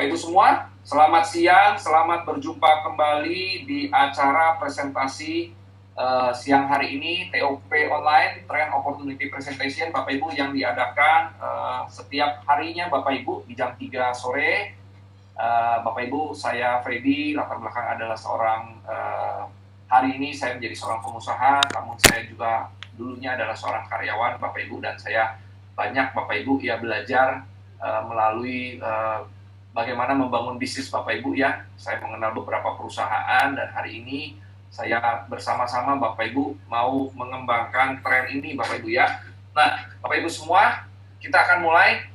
Bapak Ibu semua, selamat siang, selamat berjumpa kembali di acara presentasi siang hari ini TOP Online Trend Opportunity Presentation Bapak Ibu yang diadakan setiap harinya Bapak Ibu di jam 3 sore. Bapak Ibu, saya Freddy, latar belakang adalah seorang hari ini saya menjadi seorang pengusaha, namun saya juga dulunya adalah seorang karyawan Bapak Ibu, dan saya banyak Bapak Ibu ya belajar melalui bagaimana membangun bisnis Bapak Ibu ya. Saya mengenal beberapa perusahaan dan hari ini saya bersama-sama Bapak Ibu mau mengembangkan tren ini Bapak Ibu ya. Nah, Bapak Ibu semua, kita akan mulai.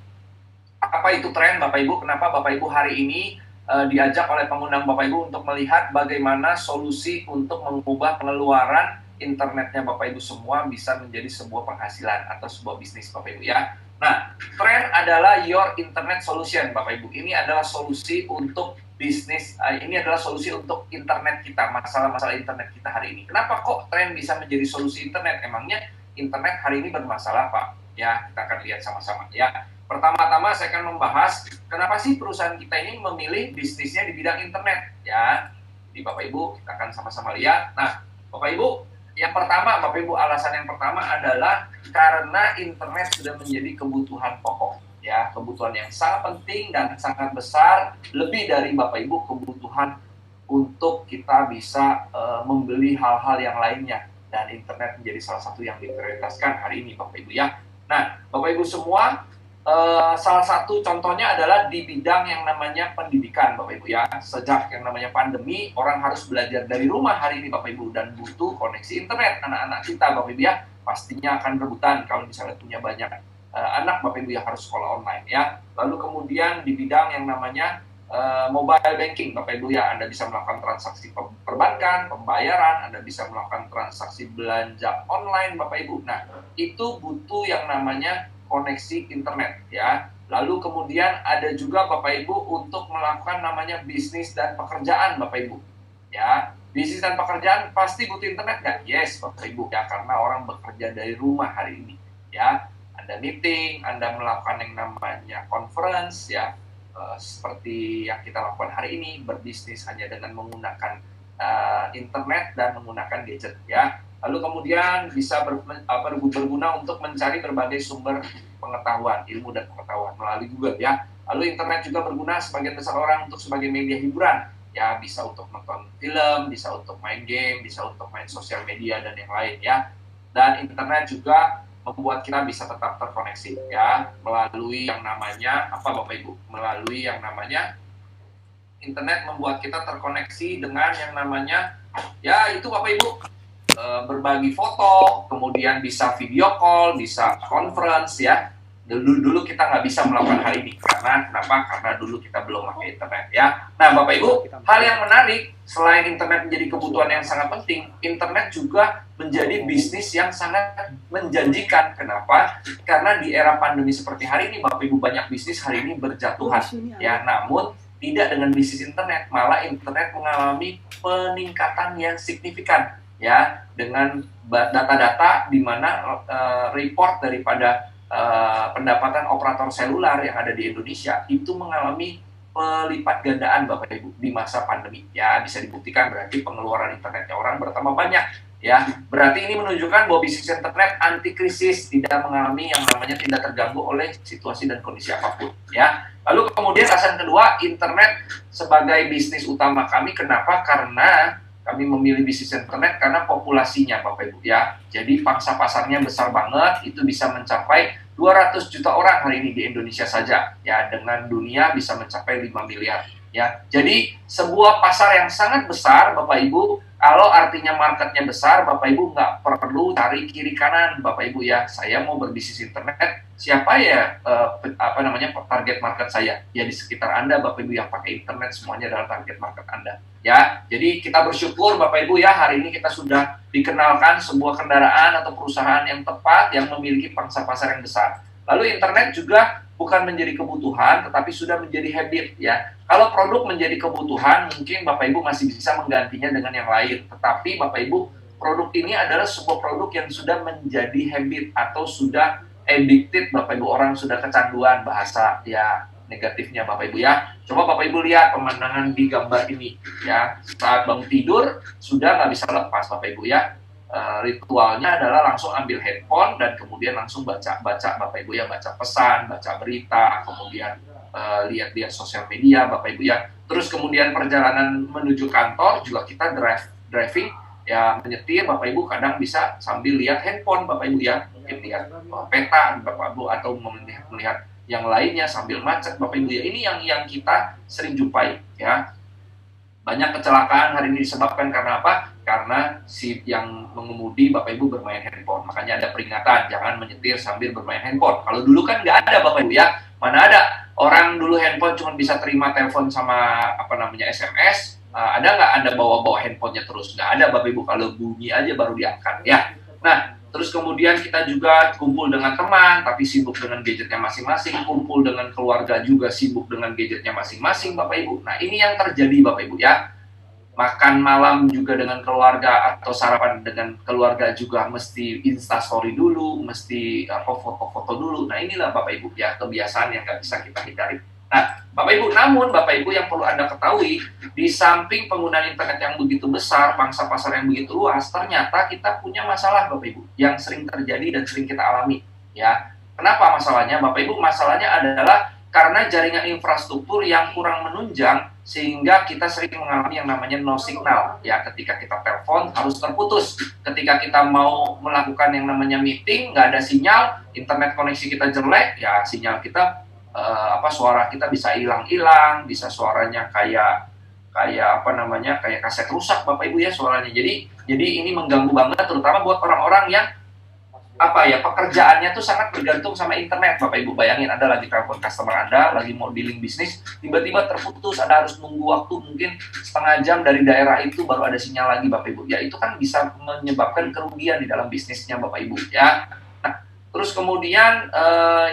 Apa itu tren Bapak Ibu? Kenapa Bapak Ibu hari ini diajak oleh pengundang Bapak Ibu untuk melihat bagaimana solusi untuk mengubah pengeluaran internetnya Bapak Ibu semua bisa menjadi sebuah penghasilan atau sebuah bisnis Bapak Ibu ya. Nah, tren adalah your internet solution Bapak Ibu. Ini adalah solusi untuk bisnis, ini adalah solusi untuk internet kita, masalah-masalah internet kita hari ini. Kenapa kok tren bisa menjadi solusi internet? Emangnya internet hari ini bermasalah Pak? Ya, kita akan lihat sama-sama ya. Pertama-tama saya akan membahas kenapa sih perusahaan kita ini memilih bisnisnya di bidang internet ya. Di Bapak Ibu kita akan sama-sama lihat. Nah, Bapak Ibu, yang pertama Bapak Ibu, alasan yang pertama adalah karena internet sudah menjadi kebutuhan pokok ya, kebutuhan yang sangat penting dan sangat besar, lebih dari Bapak Ibu kebutuhan untuk kita bisa membeli hal-hal yang lainnya, dan internet menjadi salah satu yang diprioritaskan hari ini Bapak Ibu ya. Nah, Bapak Ibu semua, salah satu contohnya adalah di bidang yang namanya pendidikan Bapak Ibu ya. Sejak yang namanya pandemi, orang harus belajar dari rumah hari ini Bapak Ibu, dan butuh koneksi internet. Anak-anak kita Bapak Ibu ya pastinya akan rebutan kalau misalnya punya banyak anak Bapak Ibu yang harus sekolah online ya. Lalu kemudian di bidang yang namanya mobile banking Bapak Ibu ya, Anda bisa melakukan transaksi perbankan, pembayaran, Anda bisa melakukan transaksi belanja online Bapak Ibu. Nah, itu butuh yang namanya koneksi internet ya. Lalu kemudian ada juga Bapak Ibu untuk melakukan namanya bisnis dan pekerjaan Bapak Ibu ya. Bisnis dan pekerjaan pasti butuh internet nggak? Yes Bapak Ibu ya, karena orang bekerja dari rumah hari ini ya. Anda meeting, Anda melakukan yang namanya conference ya, seperti yang kita lakukan hari ini, berbisnis hanya dengan menggunakan internet dan menggunakan gadget ya. Lalu kemudian bisa berguna untuk mencari berbagai sumber pengetahuan, ilmu dan pengetahuan melalui Google ya. Lalu internet juga berguna sebagian besar orang untuk sebagai media hiburan ya, bisa untuk nonton film, bisa untuk main game, bisa untuk main sosial media dan yang lain ya. Dan internet juga membuat kita bisa tetap terkoneksi ya, melalui yang namanya apa Bapak Ibu? Melalui yang namanya internet membuat kita terkoneksi dengan yang namanya ya itu Bapak Ibu, berbagi foto, kemudian bisa video call, bisa conference ya. Dulu kita nggak bisa melakukan hal ini karena kenapa? Karena dulu kita belum pakai internet ya. Nah Bapak Ibu, hal yang menarik selain internet menjadi kebutuhan yang sangat penting, internet juga menjadi bisnis yang sangat menjanjikan. Kenapa? Karena di era pandemi seperti hari ini Bapak Ibu, banyak bisnis hari ini berjatuhan ya. Namun tidak dengan bisnis internet, malah internet mengalami peningkatan yang signifikan ya, dengan data-data di mana report daripada pendapatan operator selular yang ada di Indonesia itu mengalami pelipat gandaan Bapak Ibu di masa pandemi ya. Bisa dibuktikan berarti pengeluaran internetnya orang bertambah banyak ya. Berarti ini menunjukkan bahwa bisnis internet anti krisis, tidak mengalami yang namanya tidak terganggu oleh situasi dan kondisi apapun ya. Lalu kemudian alasan kedua, internet sebagai bisnis utama kami. Kenapa? Karena kami memilih bisnis internet karena populasinya Bapak Ibu ya. Jadi pangsa pasarnya besar banget, itu bisa mencapai 200 juta orang hari ini di Indonesia saja ya, dengan dunia bisa mencapai 5 miliar ya. Jadi sebuah pasar yang sangat besar Bapak Ibu. Kalau artinya marketnya besar, Bapak Ibu nggak perlu cari kiri kanan Bapak Ibu ya. Saya mau berbisnis internet, siapa ya target market saya? Ya di sekitar Anda Bapak Ibu yang pakai internet, semuanya adalah target market Anda ya. Jadi kita bersyukur Bapak Ibu ya, hari ini kita sudah dikenalkan sebuah kendaraan atau perusahaan yang tepat yang memiliki pangsa pasar yang besar. Lalu internet juga bukan menjadi kebutuhan, tetapi sudah menjadi habit ya. Kalau produk menjadi kebutuhan, mungkin Bapak Ibu masih bisa menggantinya dengan yang lain. Tetapi Bapak Ibu, produk ini adalah sebuah produk yang sudah menjadi habit atau sudah addicted Bapak Ibu, orang sudah kecanduan, bahasa ya negatifnya Bapak Ibu ya. Coba Bapak Ibu lihat pemandangan di gambar ini ya. Saat bangun tidur sudah nggak bisa lepas Bapak Ibu ya. Ritualnya adalah langsung ambil handphone dan kemudian langsung baca Bapak Ibu ya, baca pesan, baca berita, kemudian lihat-lihat sosial media Bapak Ibu ya. Terus kemudian perjalanan menuju kantor juga kita driving ya, menyetir Bapak Ibu kadang bisa sambil lihat handphone Bapak Ibu ya, mungkin lihat peta Bapak Ibu atau melihat yang lainnya sambil macet Bapak Ibu ya. Ini yang kita sering jumpai ya. Banyak kecelakaan hari ini disebabkan karena apa? Karena si yang mengemudi Bapak Ibu bermain handphone. Makanya ada peringatan, jangan menyetir sambil bermain handphone. Kalau dulu kan nggak ada Bapak Ibu ya. Mana ada orang dulu handphone cuma bisa terima telepon sama SMS. Ada nggak Anda bawa handphonenya terus? Nggak ada Bapak Ibu, kalau bunyi aja baru diangkat ya. Nah, terus kemudian kita juga kumpul dengan teman, tapi sibuk dengan gadgetnya masing-masing. Kumpul dengan keluarga juga sibuk dengan gadgetnya masing-masing, Bapak Ibu. Nah, ini yang terjadi, Bapak Ibu ya. Makan malam juga dengan keluarga atau sarapan dengan keluarga juga mesti instastory dulu, mesti foto-foto dulu. Nah, inilah Bapak Ibu ya, kebiasaan yang nggak bisa kita hindari. Nah, Bapak Ibu, namun Bapak Ibu yang perlu Anda ketahui, di samping penggunaan internet yang begitu besar, pangsa pasar yang begitu luas, ternyata kita punya masalah Bapak Ibu, yang sering terjadi dan sering kita alami. Ya, kenapa masalahnya Bapak Ibu? Masalahnya adalah karena jaringan infrastruktur yang kurang menunjang, sehingga kita sering mengalami yang namanya no signal. Ya, ketika kita telepon harus terputus. Ketika kita mau melakukan yang namanya meeting, nggak ada sinyal, internet koneksi kita jelek, ya sinyal kita suara kita bisa hilang-hilang, bisa suaranya kayak kayak kaset rusak Bapak Ibu ya suaranya. Jadi ini mengganggu banget, terutama buat orang-orang yang pekerjaannya tuh sangat bergantung sama internet Bapak Ibu. Bayangin Anda lagi telepon customer Anda, lagi mau dealing bisnis, tiba-tiba terputus, Anda harus nunggu waktu mungkin setengah jam dari daerah itu baru ada sinyal lagi Bapak Ibu. Ya, itu kan bisa menyebabkan kerugian di dalam bisnisnya Bapak Ibu ya. Terus kemudian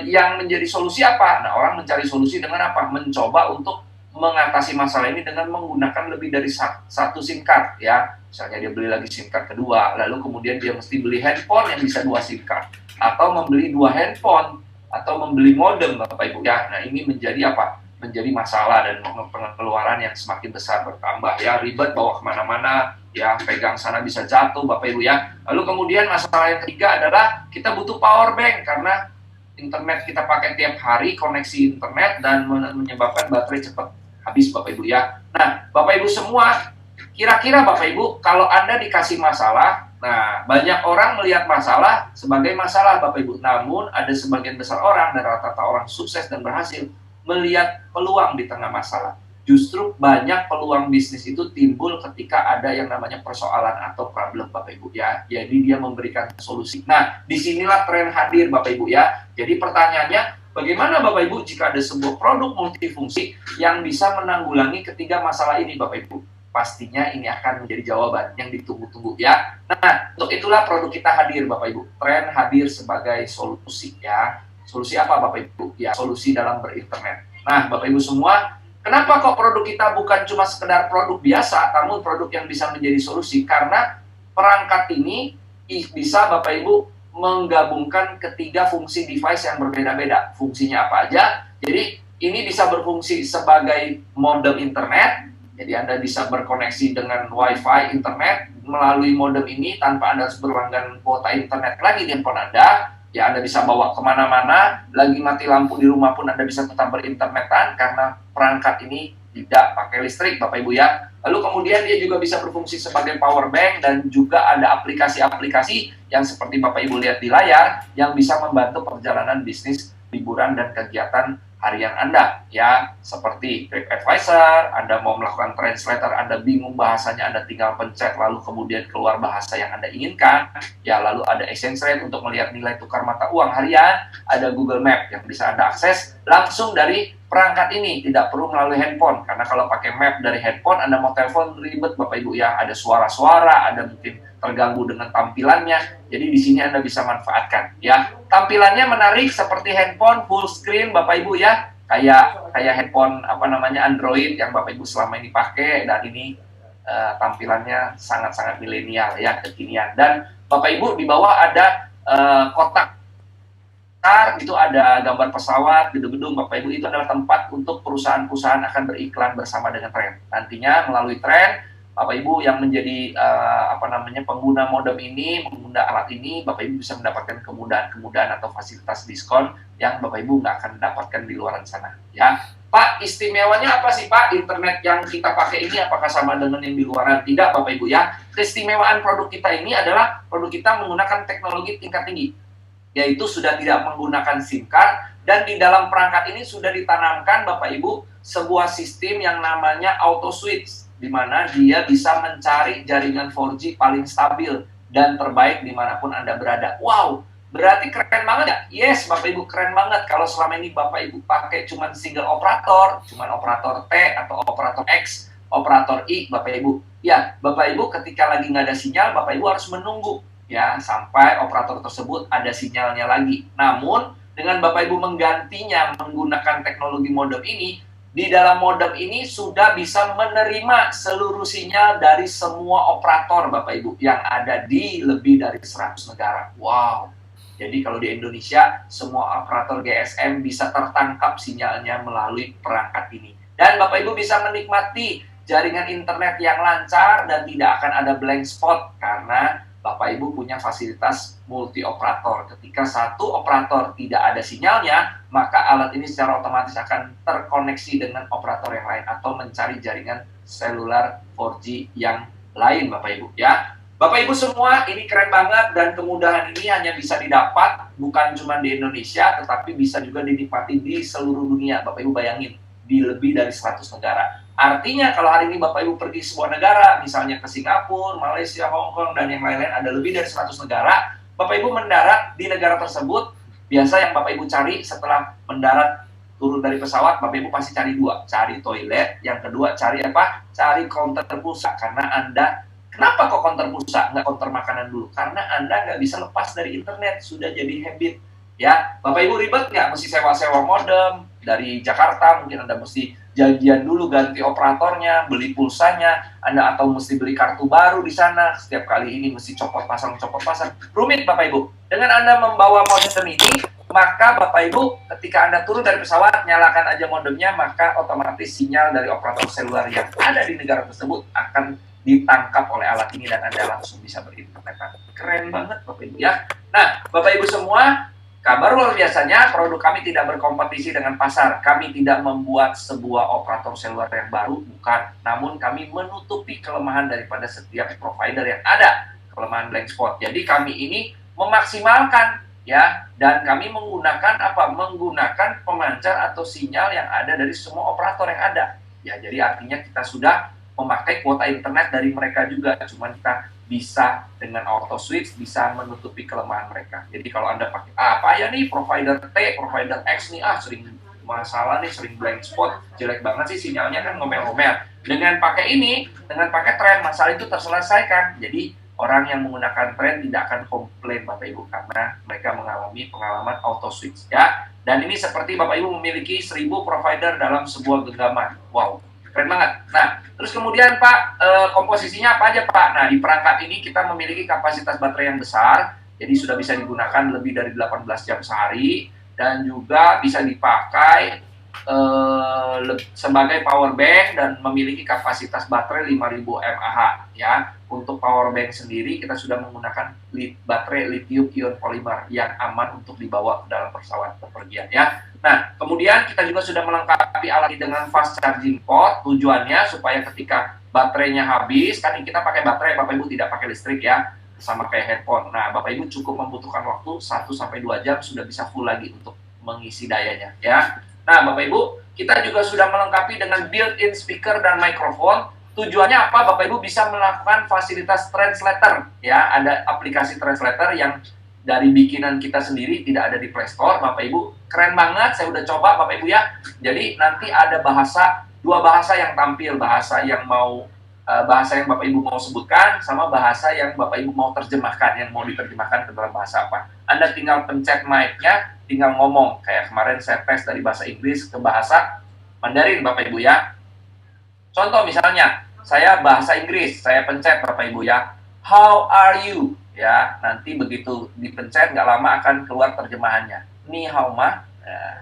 yang menjadi solusi apa? Nah, orang mencari solusi dengan apa? Mencoba untuk mengatasi masalah ini dengan menggunakan lebih dari satu SIM card ya. Misalnya dia beli lagi SIM card kedua, lalu kemudian dia mesti beli handphone yang bisa 2 SIM card, atau membeli 2 handphone, atau membeli modem Bapak Ibu ya. Nah, ini menjadi apa? Menjadi masalah dan pengeluaran yang semakin besar bertambah ya, ribet bawa kemana-mana ya, pegang sana bisa jatuh Bapak Ibu ya. Lalu kemudian masalah yang ketiga adalah kita butuh power bank, karena internet kita pakai tiap hari, koneksi internet, dan menyebabkan baterai cepat habis Bapak Ibu ya. Nah, Bapak Ibu semua, kira-kira Bapak Ibu, kalau Anda dikasih masalah, nah banyak orang melihat masalah sebagai masalah Bapak Ibu. Namun ada sebagian besar orang, dan rata-rata orang sukses dan berhasil, melihat peluang di tengah masalah. Justru banyak peluang bisnis itu timbul ketika ada yang namanya persoalan atau problem Bapak Ibu ya. Jadi dia memberikan solusi. Nah, disinilah tren hadir Bapak Ibu ya. Jadi pertanyaannya, bagaimana Bapak Ibu jika ada sebuah produk multifungsi yang bisa menanggulangi ketiga masalah ini Bapak Ibu? Pastinya ini akan menjadi jawaban yang ditunggu-tunggu ya. Nah, untuk itulah produk kita hadir Bapak Ibu. Tren hadir sebagai solusi ya. Solusi apa Bapak Ibu? Ya, solusi dalam berinternet. Nah, Bapak Ibu semua, kenapa kok produk kita bukan cuma sekedar produk biasa, namun produk yang bisa menjadi solusi? Karena perangkat ini bisa Bapak Ibu menggabungkan ketiga fungsi device yang berbeda-beda. Fungsinya apa aja? Jadi ini bisa berfungsi sebagai modem internet. Jadi Anda bisa berkoneksi dengan WiFi internet melalui modem ini tanpa Anda harus berlangganan kuota internet lagi di handphone Anda. Ya, Anda bisa bawa kemana-mana, lagi mati lampu di rumah pun Anda bisa tetap berinternetan karena perangkat ini tidak pakai listrik Bapak Ibu ya. Lalu kemudian dia juga bisa berfungsi sebagai power bank, dan juga ada aplikasi-aplikasi yang seperti Bapak Ibu lihat di layar yang bisa membantu perjalanan bisnis, liburan, dan kegiatan harian Anda ya, seperti TripAdvisor. Anda mau melakukan translator, Anda bingung bahasanya, Anda tinggal pencet lalu kemudian keluar bahasa yang Anda inginkan ya. Lalu ada exchange rate untuk melihat nilai tukar mata uang harian, ada Google Map yang bisa Anda akses langsung dari perangkat ini, tidak perlu melalui handphone. Karena kalau pakai map dari handphone, Anda mau telepon ribet Bapak Ibu ya, ada suara-suara, ada mungkin terganggu dengan tampilannya. Jadi di sini Anda bisa manfaatkan ya. Tampilannya menarik seperti handphone full screen Bapak Ibu ya. Kayak handphone Android yang Bapak Ibu selama ini pakai, dan ini tampilannya sangat-sangat milenial ya, kekinian. Dan Bapak Ibu di bawah ada kotak besar, itu ada gambar pesawat, gedung-gedung, Bapak Ibu, itu adalah tempat untuk perusahaan-perusahaan akan beriklan bersama dengan Trend. Nantinya melalui Trend, Bapak Ibu yang menjadi pengguna modem ini, pengguna alat ini, Bapak Ibu bisa mendapatkan kemudahan-kemudahan atau fasilitas diskon yang Bapak Ibu nggak akan dapatkan di luar sana. Ya, Pak, istimewanya apa sih Pak? Internet yang kita pakai ini apakah sama dengan yang di luaran? Tidak, Bapak Ibu ya. Keistimewaan produk kita ini adalah produk kita menggunakan teknologi tingkat tinggi, yaitu sudah tidak menggunakan SIM card, dan di dalam perangkat ini sudah ditanamkan Bapak Ibu sebuah sistem yang namanya auto switch, di mana dia bisa mencari jaringan 4G paling stabil dan terbaik dimanapun Anda berada. Wow, berarti keren banget ya? Yes, Bapak Ibu, keren banget. Kalau selama ini Bapak Ibu pakai cuma single operator, cuma operator T atau operator X, operator I, Bapak Ibu. Ya, Bapak Ibu ketika lagi nggak ada sinyal, Bapak Ibu harus menunggu ya sampai operator tersebut ada sinyalnya lagi. Namun, dengan Bapak Ibu menggantinya menggunakan teknologi modem ini, di dalam modem ini sudah bisa menerima seluruh sinyal dari semua operator Bapak Ibu yang ada di lebih dari 100 negara. Wow. Jadi kalau di Indonesia, semua operator GSM bisa tertangkap sinyalnya melalui perangkat ini. Dan Bapak Ibu bisa menikmati jaringan internet yang lancar dan tidak akan ada blank spot karena Bapak Ibu punya fasilitas multi operator. Ketika satu operator tidak ada sinyalnya, maka alat ini secara otomatis akan terkoneksi dengan operator yang lain atau mencari jaringan seluler 4G yang lain, Bapak Ibu ya. Bapak Ibu semua, ini keren banget dan kemudahan ini hanya bisa didapat bukan cuma di Indonesia, tetapi bisa juga dinikmati di seluruh dunia. Bapak Ibu bayangin, di lebih dari 100 negara. Artinya kalau hari ini Bapak Ibu pergi sebuah negara, misalnya ke Singapura, Malaysia, Hong Kong, dan yang lain-lain, ada lebih dari 100 negara, Bapak Ibu mendarat di negara tersebut, biasa yang Bapak Ibu cari setelah mendarat turun dari pesawat, Bapak Ibu pasti cari dua, cari toilet, yang kedua cari apa? Cari counter pulsa, karena Anda, kenapa kok counter pulsa, nggak counter makanan dulu? Karena Anda nggak bisa lepas dari internet, sudah jadi habit. Ya, Bapak Ibu ribet nggak? Mesti sewa-sewa modem dari Jakarta, mungkin Anda mesti janjian dulu ganti operatornya, beli pulsanya, Anda atau mesti beli kartu baru di sana, setiap kali ini mesti copot pasang. Rumit Bapak Ibu. Dengan Anda membawa modem ini, maka Bapak Ibu ketika Anda turun dari pesawat, nyalakan aja modemnya, maka otomatis sinyal dari operator seluler yang ada di negara tersebut akan ditangkap oleh alat ini dan Anda langsung bisa berinternetan. Keren banget Bapak Ibu ya. Nah, Bapak Ibu semua, kabar luar biasanya, produk kami tidak berkompetisi dengan pasar. Kami tidak membuat sebuah operator seluler yang baru, bukan. Namun kami menutupi kelemahan daripada setiap provider yang ada, kelemahan blank spot. Jadi kami ini memaksimalkan, ya, dan kami menggunakan apa? Menggunakan pemancar atau sinyal yang ada dari semua operator yang ada. Ya, jadi artinya kita sudah memakai kuota internet dari mereka juga, cuman kita bisa dengan auto switch bisa menutupi kelemahan mereka. Jadi kalau Anda pakai apa ya nih provider T, provider X nih sering masalah nih, sering blank spot, jelek banget sih sinyalnya kan ngomel-ngomel. Dengan pakai ini, dengan pakai Trend, masalah itu terselesaikan. Jadi orang yang menggunakan Trend tidak akan komplain Bapak Ibu karena mereka mengalami pengalaman auto switch ya. Dan ini seperti Bapak Ibu memiliki 1000 provider dalam sebuah genggaman. Wow, keren banget. Nah, terus kemudian Pak, komposisinya apa aja Pak? Nah, di perangkat ini kita memiliki kapasitas baterai yang besar, jadi sudah bisa digunakan lebih dari 18 jam sehari, dan juga bisa dipakai sebagai power bank dan memiliki kapasitas baterai 5000 mAh ya. Untuk power bank sendiri kita sudah menggunakan baterai lithium ion polymer yang aman untuk dibawa ke dalam pesawat bepergian ya. Nah, kemudian kita juga sudah melengkapi alat ini dengan fast charging port, tujuannya supaya ketika baterainya habis, kan kita pakai baterai Bapak Ibu, tidak pakai listrik ya, sama kayak handphone. Nah, Bapak Ibu cukup membutuhkan waktu 1-2 jam sudah bisa full lagi untuk mengisi dayanya ya. Nah, Bapak Ibu, kita juga sudah melengkapi dengan built-in speaker dan mikrofon. Tujuannya apa? Bapak Ibu bisa melakukan fasilitas translator ya. Ada aplikasi translator yang dari bikinan kita sendiri, tidak ada di Play Store. Bapak Ibu, keren banget, saya udah coba Bapak Ibu ya. Jadi nanti ada dua bahasa yang tampil, bahasa yang Bapak Ibu mau sebutkan, sama bahasa yang Bapak Ibu mau terjemahkan, yang mau diterjemahkan ke dalam bahasa apa. Anda tinggal pencet mic-nya, tinggal ngomong. Kayak kemarin saya tes dari bahasa Inggris ke bahasa Mandarin Bapak Ibu ya. Contoh misalnya, saya bahasa Inggris, saya pencet Bapak Ibu ya, how are you? Ya, nanti begitu dipencet nggak lama akan keluar terjemahannya. ni hao ma. Nah,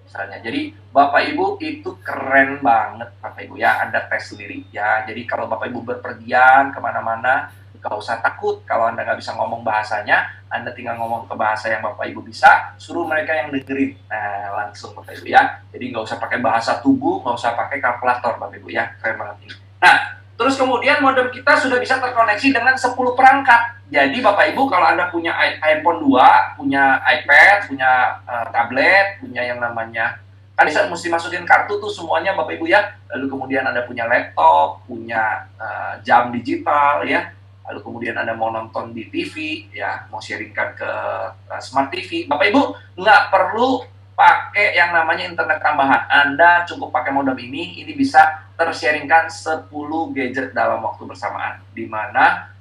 misalnya. Jadi Bapak Ibu itu keren banget Bapak Ibu ya, Anda tes sendiri ya. Jadi kalau Bapak Ibu berpergian kemana-mana, gak usah takut kalau Anda nggak bisa ngomong bahasanya, Anda tinggal ngomong ke bahasa yang Bapak Ibu bisa, suruh mereka yang dengerin. Nah, langsung Bapak Ibu ya. Jadi nggak usah pakai bahasa tubuh, nggak usah pakai kalkulator Bapak Ibu ya, keren banget ini. Nah, terus kemudian modem kita sudah bisa terkoneksi dengan 10 perangkat. Jadi Bapak Ibu kalau Anda punya iPhone 2, punya iPad, punya tablet, punya yang namanya, kan bisa mesti masukin kartu tuh semuanya Bapak Ibu ya. Lalu kemudian Anda punya laptop, punya jam digital ya. Lalu kemudian Anda mau nonton di TV ya, mau sharingkan ke smart TV. Bapak Ibu nggak perlu pakai yang namanya internet tambahan. Anda cukup pakai modem ini bisa tersharingkan 10 gadget dalam waktu bersamaan, di mana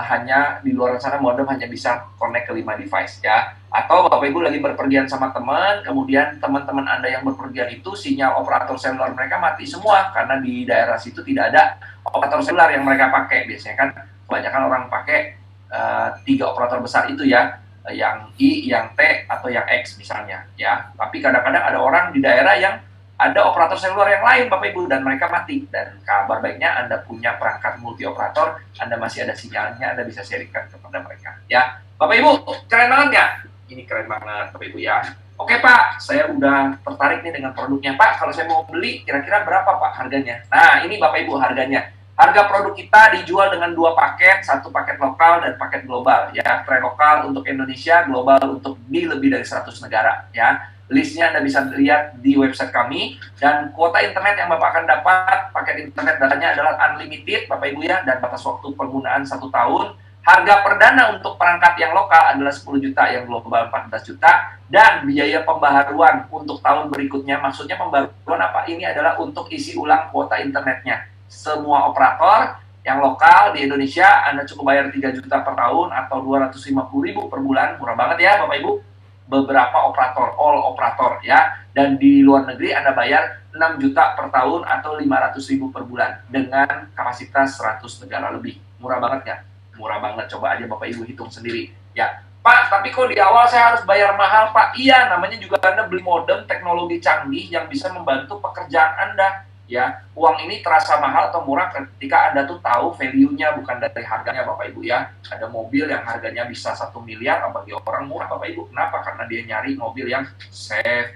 hanya di luar sana modem hanya bisa connect ke 5 device ya. Atau Bapak Ibu lagi berpergian sama teman, kemudian teman-teman Anda yang berpergian itu sinyal operator seluler mereka mati semua karena di daerah situ tidak ada operator seluler yang mereka pakai. Biasanya kan kebanyakan orang pakai 3 operator besar itu ya, yang I, yang T, atau yang X misalnya ya. Tapi kadang-kadang ada orang di daerah yang ada operator seluler yang lain Bapak Ibu dan mereka mati. Dan kabar baiknya Anda punya perangkat multi operator, Anda masih ada sinyalnya, Anda bisa sharingkan kepada mereka ya. Bapak Ibu, keren banget ya? Ini keren banget Bapak Ibu ya. Oke Pak, saya udah tertarik nih dengan produknya Pak. Kalau saya mau beli, kira-kira berapa Pak harganya? Nah ini Bapak Ibu harganya. Harga produk kita dijual dengan 2 paket, 1 paket lokal dan paket global ya. Tren lokal untuk Indonesia, global untuk di lebih dari 100 negara ya. Listnya Anda bisa lihat di website kami, dan kuota internet yang Bapak akan dapat, paket internet datanya adalah unlimited Bapak Ibu ya, dan batas waktu penggunaan 1 tahun. Harga perdana untuk perangkat yang lokal adalah 10 juta, yang global 14 juta, dan biaya pembaharuan untuk tahun berikutnya. Maksudnya pembaharuan apa? Ini adalah untuk isi ulang kuota internetnya. Semua operator yang lokal di Indonesia, Anda cukup bayar 3 juta per tahun atau 250.000 per bulan, murah banget ya Bapak Ibu. Beberapa operator, all operator ya, dan di luar negeri Anda bayar 6 juta per tahun atau 500.000 per bulan dengan kapasitas 100 negara lebih. Murah banget ya? Murah banget, coba aja Bapak Ibu hitung sendiri ya. Pak, tapi kok di awal saya harus bayar mahal Pak? Iya, namanya juga Anda beli modem teknologi canggih yang bisa membantu pekerjaan Anda ya. Uang ini terasa mahal atau murah ketika Anda tuh tahu value-nya, bukan dari harganya Bapak Ibu ya. Ada mobil yang harganya bisa 1 miliar, bagi orang murah Bapak Ibu. Kenapa? Karena dia nyari mobil yang safe,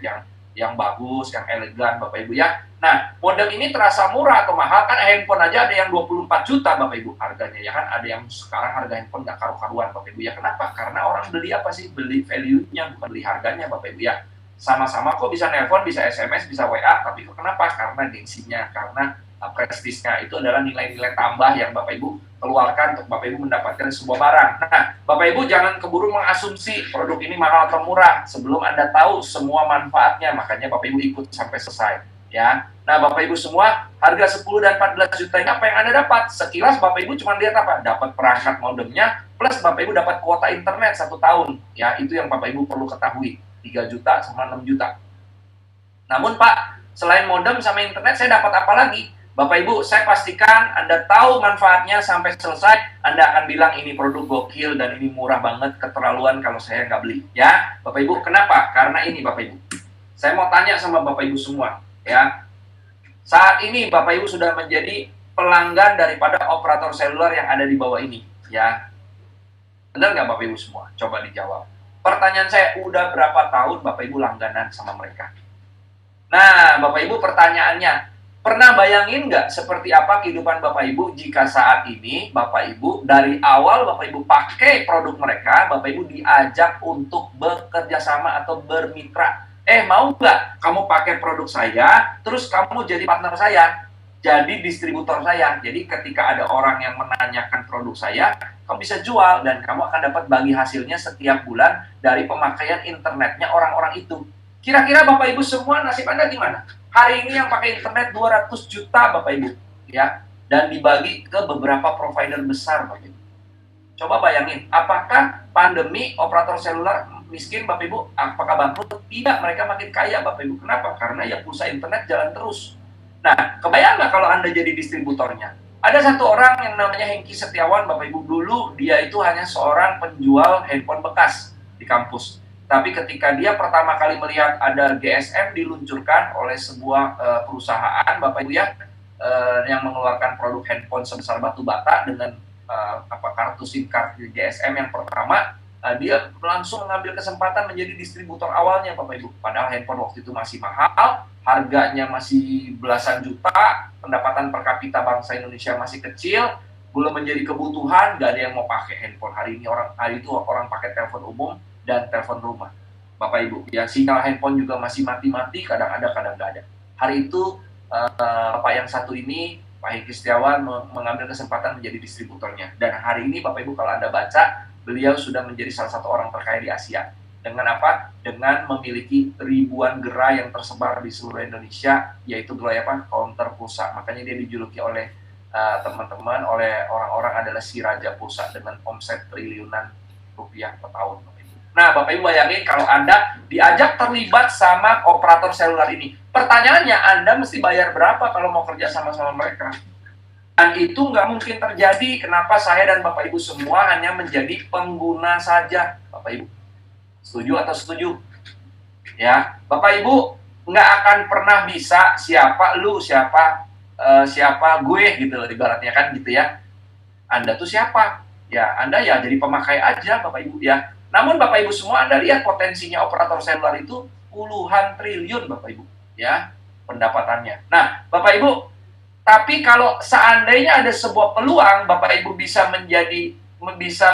yang bagus, yang elegan Bapak Ibu ya. Nah, modem ini terasa murah atau mahal, kan handphone aja ada yang 24 juta Bapak Ibu harganya ya kan. Ada yang sekarang harga handphone nggak karu-karuan Bapak Ibu ya. Kenapa? Karena orang beli apa sih? Beli value-nya, bukan beli harganya Bapak Ibu ya. Sama-sama kok bisa nelpon, bisa SMS, bisa WA, tapi kok kenapa? Karena gengsinya, karena prestisnya. Itu adalah nilai-nilai tambah yang Bapak Ibu keluarkan untuk Bapak Ibu mendapatkan sebuah barang. Nah, Bapak Ibu jangan keburu mengasumsi produk ini mahal atau murah sebelum Anda tahu semua manfaatnya. Makanya Bapak Ibu ikut sampai selesai ya. Nah, Bapak Ibu semua, harga 10 dan 14 juta ini apa yang Anda dapat? Sekilas Bapak Ibu cuma lihat apa? Dapat perangkat modemnya, plus Bapak Ibu dapat kuota internet 1 tahun. Ya, itu yang Bapak Ibu perlu ketahui. 3 juta sama 6 juta. Namun Pak, selain modem sama internet, saya dapat apa lagi? Bapak Ibu, saya pastikan Anda tahu manfaatnya sampai selesai. Anda akan bilang ini produk gokil dan ini murah banget, keterlaluan kalau saya nggak beli. Ya, Bapak Ibu, kenapa? Karena ini Bapak Ibu. Saya mau tanya sama Bapak Ibu semua. Ya, saat ini Bapak Ibu sudah menjadi pelanggan daripada operator seluler yang ada di bawah ini. Ya, benar nggak Bapak Ibu semua? Coba dijawab. Pertanyaan saya, udah berapa tahun Bapak Ibu langganan sama mereka? Nah, Bapak Ibu pertanyaannya, pernah bayangin nggak seperti apa kehidupan Bapak Ibu jika saat ini Bapak Ibu dari awal Bapak Ibu pakai produk mereka, Bapak Ibu diajak untuk bekerja sama atau bermitra. Mau nggak kamu pakai produk saya, terus kamu jadi partner saya, jadi distributor saya. Jadi ketika ada orang yang menanyakan produk saya, kamu bisa jual dan kamu akan dapat bagi hasilnya setiap bulan dari pemakaian internetnya orang-orang itu. Kira-kira Bapak Ibu semua nasib Anda gimana? Hari ini yang pakai internet 200 juta Bapak Ibu, ya, dan dibagi ke beberapa provider besar Bapak Ibu. Coba bayangin, apakah pandemi operator seluler miskin Bapak Ibu? Apakah bangkrut? Tidak, mereka makin kaya Bapak Ibu. Kenapa? Karena ya pulsa internet jalan terus. Nah, kebayang nggak kalau Anda jadi distributornya? Ada satu orang yang namanya Hengki Setiawan, Bapak Ibu. Dulu dia itu hanya seorang penjual handphone bekas di kampus. Tapi ketika dia pertama kali melihat ada GSM diluncurkan oleh sebuah perusahaan, Bapak Ibu ya, yang mengeluarkan produk handphone sebesar batu bata dengan kartu SIM card GSM yang pertama, dia langsung mengambil kesempatan menjadi distributor awalnya, Bapak Ibu. Padahal handphone waktu itu masih mahal, harganya masih belasan juta, pendapatan per kapita bangsa Indonesia masih kecil, belum menjadi kebutuhan, nggak ada yang mau pakai handphone. Hari itu orang pakai telepon umum dan telepon rumah, Bapak Ibu. Ya, sinyal handphone juga masih mati-mati, kadang ada, kadang nggak ada. Hari itu Bapak yang satu ini, Pak Hengki Setiawan, mengambil kesempatan menjadi distributornya. Dan hari ini Bapak Ibu kalau Anda baca, beliau sudah menjadi salah satu orang terkaya di Asia. Dengan apa? Dengan memiliki ribuan gerai yang tersebar di seluruh Indonesia, yaitu gerai counter pulsa. Makanya dia dijuluki oleh teman-teman, oleh orang-orang adalah si Raja Pulsa dengan omset triliunan rupiah per tahun. Nah, Bapak Ibu bayangin kalau Anda diajak terlibat sama operator seluler ini. Pertanyaannya, Anda mesti bayar berapa kalau mau kerja sama-sama mereka? Dan itu nggak mungkin terjadi. Kenapa saya dan Bapak Ibu semua hanya menjadi pengguna saja, Bapak Ibu? Setuju atau setuju? Ya, Bapak Ibu nggak akan pernah bisa siapa lu, siapa gue gitu loh, ibaratnya kan gitu ya. Anda tuh siapa? Ya, Anda ya jadi pemakai aja, Bapak Ibu ya. Namun Bapak Ibu semua, Anda lihat potensinya operator seluler itu puluhan triliun, Bapak Ibu ya, pendapatannya. Nah, Bapak Ibu, tapi kalau seandainya ada sebuah peluang Bapak Ibu bisa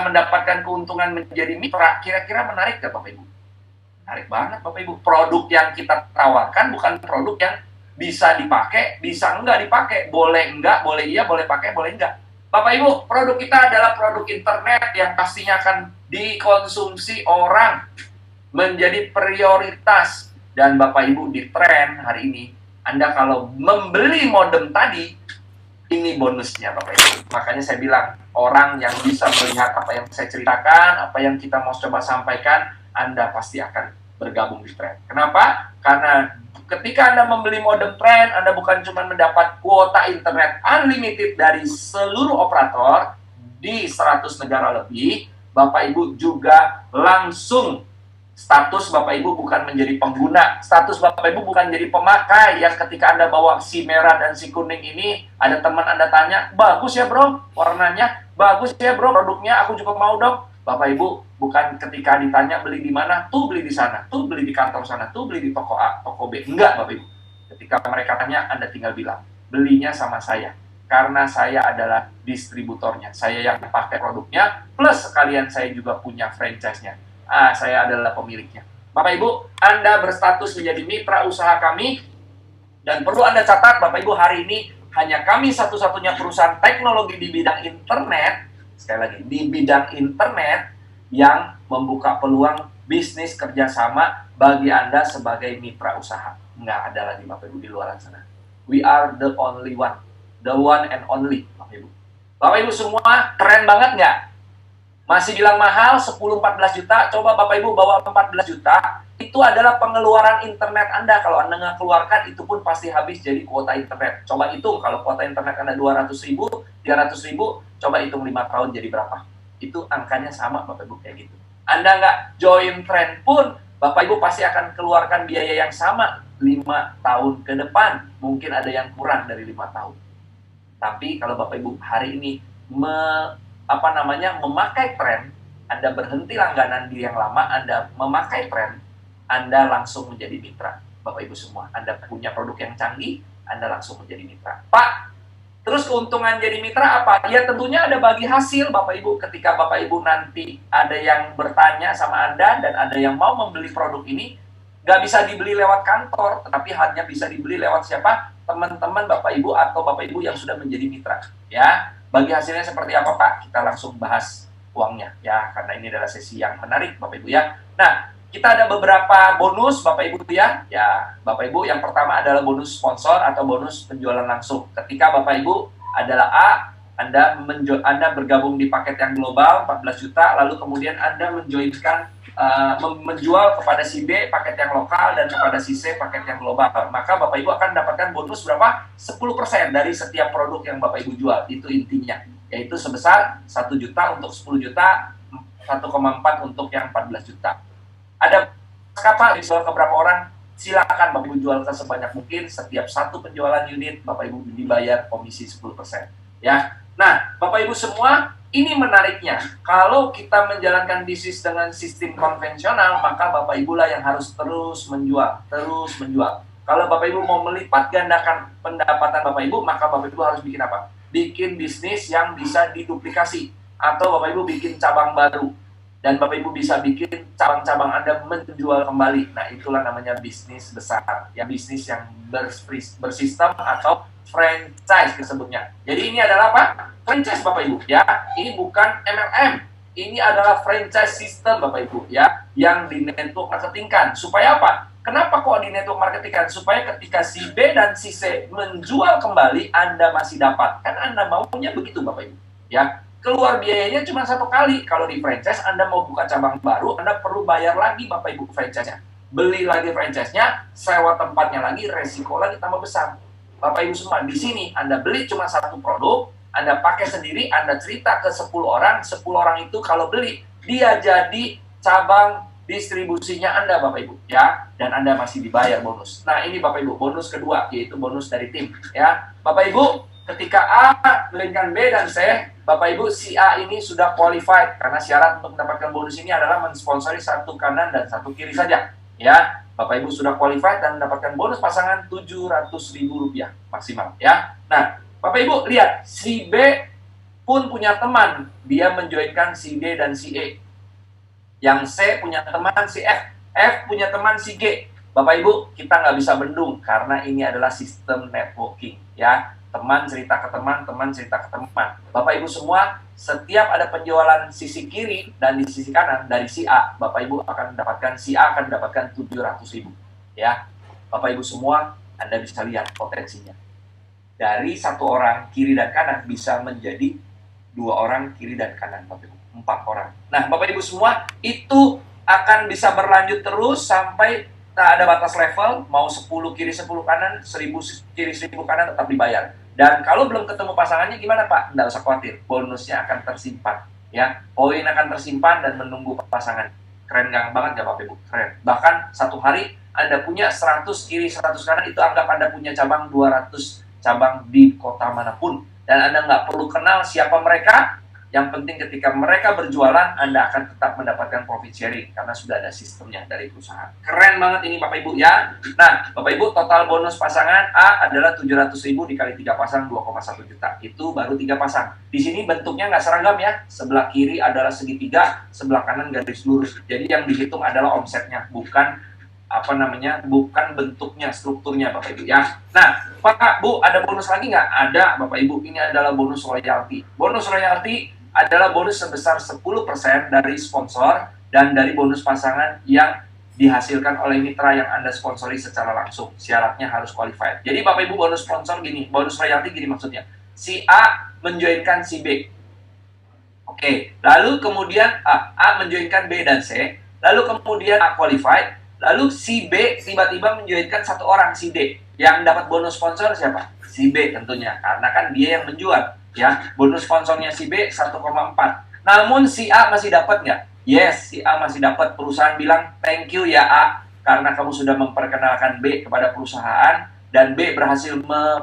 mendapatkan keuntungan menjadi mitra, kira-kira menarik nggak Bapak Ibu? Menarik banget Bapak Ibu. Produk yang kita tawarkan bukan produk yang bisa dipakai, bisa enggak dipakai, boleh enggak, boleh iya, boleh pakai, boleh enggak. Bapak Ibu, produk kita adalah produk internet yang pastinya akan dikonsumsi orang, menjadi prioritas. Dan Bapak Ibu di tren hari ini, Anda kalau membeli modem tadi, ini bonusnya Bapak Ibu. Makanya saya bilang, orang yang bisa melihat apa yang saya ceritakan, apa yang kita mau coba sampaikan, Anda pasti akan bergabung di tren. Kenapa? Karena ketika Anda membeli modem tren, Anda bukan cuma mendapat kuota internet unlimited dari seluruh operator di 100 negara lebih, Bapak Ibu juga langsung status Bapak Ibu bukan menjadi pengguna, status Bapak Ibu bukan jadi pemakai yang ketika Anda bawa si merah dan si kuning ini, ada teman Anda tanya, bagus ya bro warnanya, bagus ya bro produknya, aku juga mau dong. Bapak Ibu bukan ketika ditanya beli di mana, tuh beli di sana, tuh beli di kantor sana, tuh beli di toko A, toko B. Enggak Bapak Ibu. Ketika mereka tanya, Anda tinggal bilang, belinya sama saya. Karena saya adalah distributornya. Saya yang pakai produknya, plus sekalian saya juga punya franchise-nya. Saya adalah pemiliknya. Bapak Ibu, Anda berstatus menjadi mitra usaha kami, dan perlu Anda catat, Bapak Ibu, hari ini hanya kami satu-satunya perusahaan teknologi di bidang internet, sekali lagi, di bidang internet, yang membuka peluang bisnis kerjasama bagi Anda sebagai mitra usaha. Nggak ada lagi, Bapak Ibu, di luar sana. We are the only one. The one and only, Bapak Ibu. Bapak Ibu semua, keren banget nggak? Masih bilang mahal 10-14 juta, coba Bapak Ibu bawa 14 juta, itu adalah pengeluaran internet Anda. Kalau Anda nggak keluarkan, itu pun pasti habis jadi kuota internet. Coba hitung, kalau kuota internet Anda 200 ribu, 300 ribu, coba hitung 5 tahun jadi berapa. Itu angkanya sama Bapak Ibu kayak gitu. Anda nggak join tren pun, Bapak Ibu pasti akan keluarkan biaya yang sama 5 tahun ke depan. Mungkin ada yang kurang dari 5 tahun. Tapi kalau Bapak Ibu hari ini memakai tren, Anda berhenti langganan di yang lama, Anda memakai tren, Anda langsung menjadi mitra. Bapak Ibu semua, Anda punya produk yang canggih, Anda langsung menjadi mitra. Pak, terus keuntungan jadi mitra apa? Ya tentunya ada bagi hasil Bapak Ibu. Ketika Bapak Ibu nanti ada yang bertanya sama Anda dan ada yang mau membeli produk ini, nggak bisa dibeli lewat kantor, tetapi hanya bisa dibeli lewat siapa? Teman-teman Bapak Ibu atau Bapak Ibu yang sudah menjadi mitra. Ya, bagi hasilnya seperti apa Pak? Kita langsung bahas uangnya ya, karena ini adalah sesi yang menarik Bapak Ibu ya. Nah, kita ada beberapa bonus Bapak Ibu ya. Ya, Bapak Ibu yang pertama adalah bonus sponsor atau bonus penjualan langsung. Ketika Bapak Ibu adalah A, Anda bergabung di paket yang global 14 juta, lalu kemudian Anda menjual kepada si B paket yang lokal dan kepada si C paket yang global. Maka Bapak Ibu akan mendapatkan bonus berapa? 10% dari setiap produk yang Bapak Ibu jual. Itu intinya. Yaitu sebesar 1 juta untuk 10 juta, 1,4 untuk yang 14 juta. Ada kapal dijual ke berapa orang? Silakan Bapak Ibu jual ke sebanyak mungkin. Setiap satu penjualan unit Bapak Ibu dibayar komisi 10%. Ya. Nah, Bapak Ibu semua, ini menariknya. Kalau kita menjalankan bisnis dengan sistem konvensional, maka Bapak Ibu lah yang harus terus menjual, terus menjual. Kalau Bapak Ibu mau melipat gandakan pendapatan Bapak Ibu, maka Bapak Ibu harus bikin apa? Bikin bisnis yang bisa diduplikasi. Atau Bapak Ibu bikin cabang baru. Dan Bapak Ibu bisa bikin cabang-cabang Anda menjual kembali. Nah, itulah namanya bisnis besar. Ya, bisnis yang bersistem atau franchise disebutnya. Jadi ini adalah apa? Franchise Bapak Ibu. Ya, ini bukan MLM. Ini adalah franchise system Bapak Ibu. Ya, yang di network marketingkan. Supaya apa? Kenapa kok di network marketingkan? Supaya ketika si B dan si C menjual kembali, Anda masih dapat. Kan Anda maunya begitu Bapak Ibu. Ya, keluar biayanya cuma 1 kali. Kalau di franchise, Anda mau buka cabang baru, Anda perlu bayar lagi Bapak Ibu franchise-nya. Beli lagi franchise-nya, sewa tempatnya lagi, resiko lagi tambah besar. Bapak Ibu semua, di sini Anda beli cuma 1 produk, Anda pakai sendiri, Anda cerita ke 10 orang, 10 orang itu kalau beli, dia jadi cabang distribusinya Anda Bapak Ibu, ya, dan Anda masih dibayar bonus. Nah, ini Bapak Ibu, bonus kedua, yaitu bonus dari tim, ya. Bapak Ibu, ketika A melainkan B dan C, Bapak Ibu, si A ini sudah qualified karena syarat untuk mendapatkan bonus ini adalah mensponsori 1 kanan dan 1 kiri saja. Ya, Bapak Ibu sudah qualified dan mendapatkan bonus pasangan Rp700.000 maksimal. Ya, nah Bapak Ibu lihat, si B pun punya teman, dia menjoinkan si D dan si E. Yang C punya teman si F, F punya teman si G. Bapak Ibu, kita nggak bisa bendung karena ini adalah sistem networking. Ya, teman cerita ke teman, teman cerita ke teman. Bapak Ibu semua, setiap ada penjualan sisi kiri dan di sisi kanan dari si A, Bapak Ibu akan mendapatkan, si A akan mendapatkan 700.000. Ya, Bapak Ibu semua, Anda bisa lihat potensinya. Dari 1 orang kiri dan kanan bisa menjadi 2 orang kiri dan kanan, Bapak Ibu, 4 orang. Nah, Bapak Ibu semua, itu akan bisa berlanjut terus sampai tak ada batas level, mau 10 kiri 10 kanan, 1000 kiri 1000 kanan tetap dibayar. Dan kalau belum ketemu pasangannya gimana Pak? Nggak usah khawatir, bonusnya akan tersimpan. Ya, poin akan tersimpan dan menunggu pasangan. Keren banget nggak Bapak Ibu? Keren. Bahkan 1 hari Anda punya 100 kiri 100 kanan, itu anggap Anda punya cabang 200 cabang di kota manapun. Dan Anda nggak perlu kenal siapa mereka. Yang penting ketika mereka berjualan, Anda akan tetap mendapatkan profit sharing karena sudah ada sistemnya dari perusahaan. Keren banget ini Bapak Ibu ya. Nah, Bapak Ibu, total bonus pasangan A adalah 700.000 dikali 3 pasang 2,1 juta. Itu baru 3 pasang. Di sini bentuknya nggak seragam ya. Sebelah kiri adalah segitiga, sebelah kanan garis lurus. Jadi yang dihitung adalah omsetnya, bukan bukan bentuknya, strukturnya Bapak Ibu ya. Nah, Pak Bu, ada bonus lagi nggak? Ada Bapak Ibu, ini adalah bonus royalti. Bonus royalti adalah bonus sebesar 10% dari sponsor dan dari bonus pasangan yang dihasilkan oleh mitra yang Anda sponsori secara langsung. Syaratnya harus qualified. Jadi Bapak Ibu, bonus sponsor gini, bonus royalti gini maksudnya. Si A menjoinkan si B. Oke, lalu kemudian A menjoinkan B dan C, lalu kemudian A qualified, lalu si B tiba-tiba menjoinkan 1 orang, si D. Yang dapat bonus sponsor siapa? Si B tentunya, karena kan dia yang menjual. Ya, bonus sponsornya si B 1,4. Namun si A masih dapat nggak? Yes, si A masih dapat. Perusahaan bilang, thank you ya A, karena kamu sudah memperkenalkan B kepada perusahaan, dan B berhasil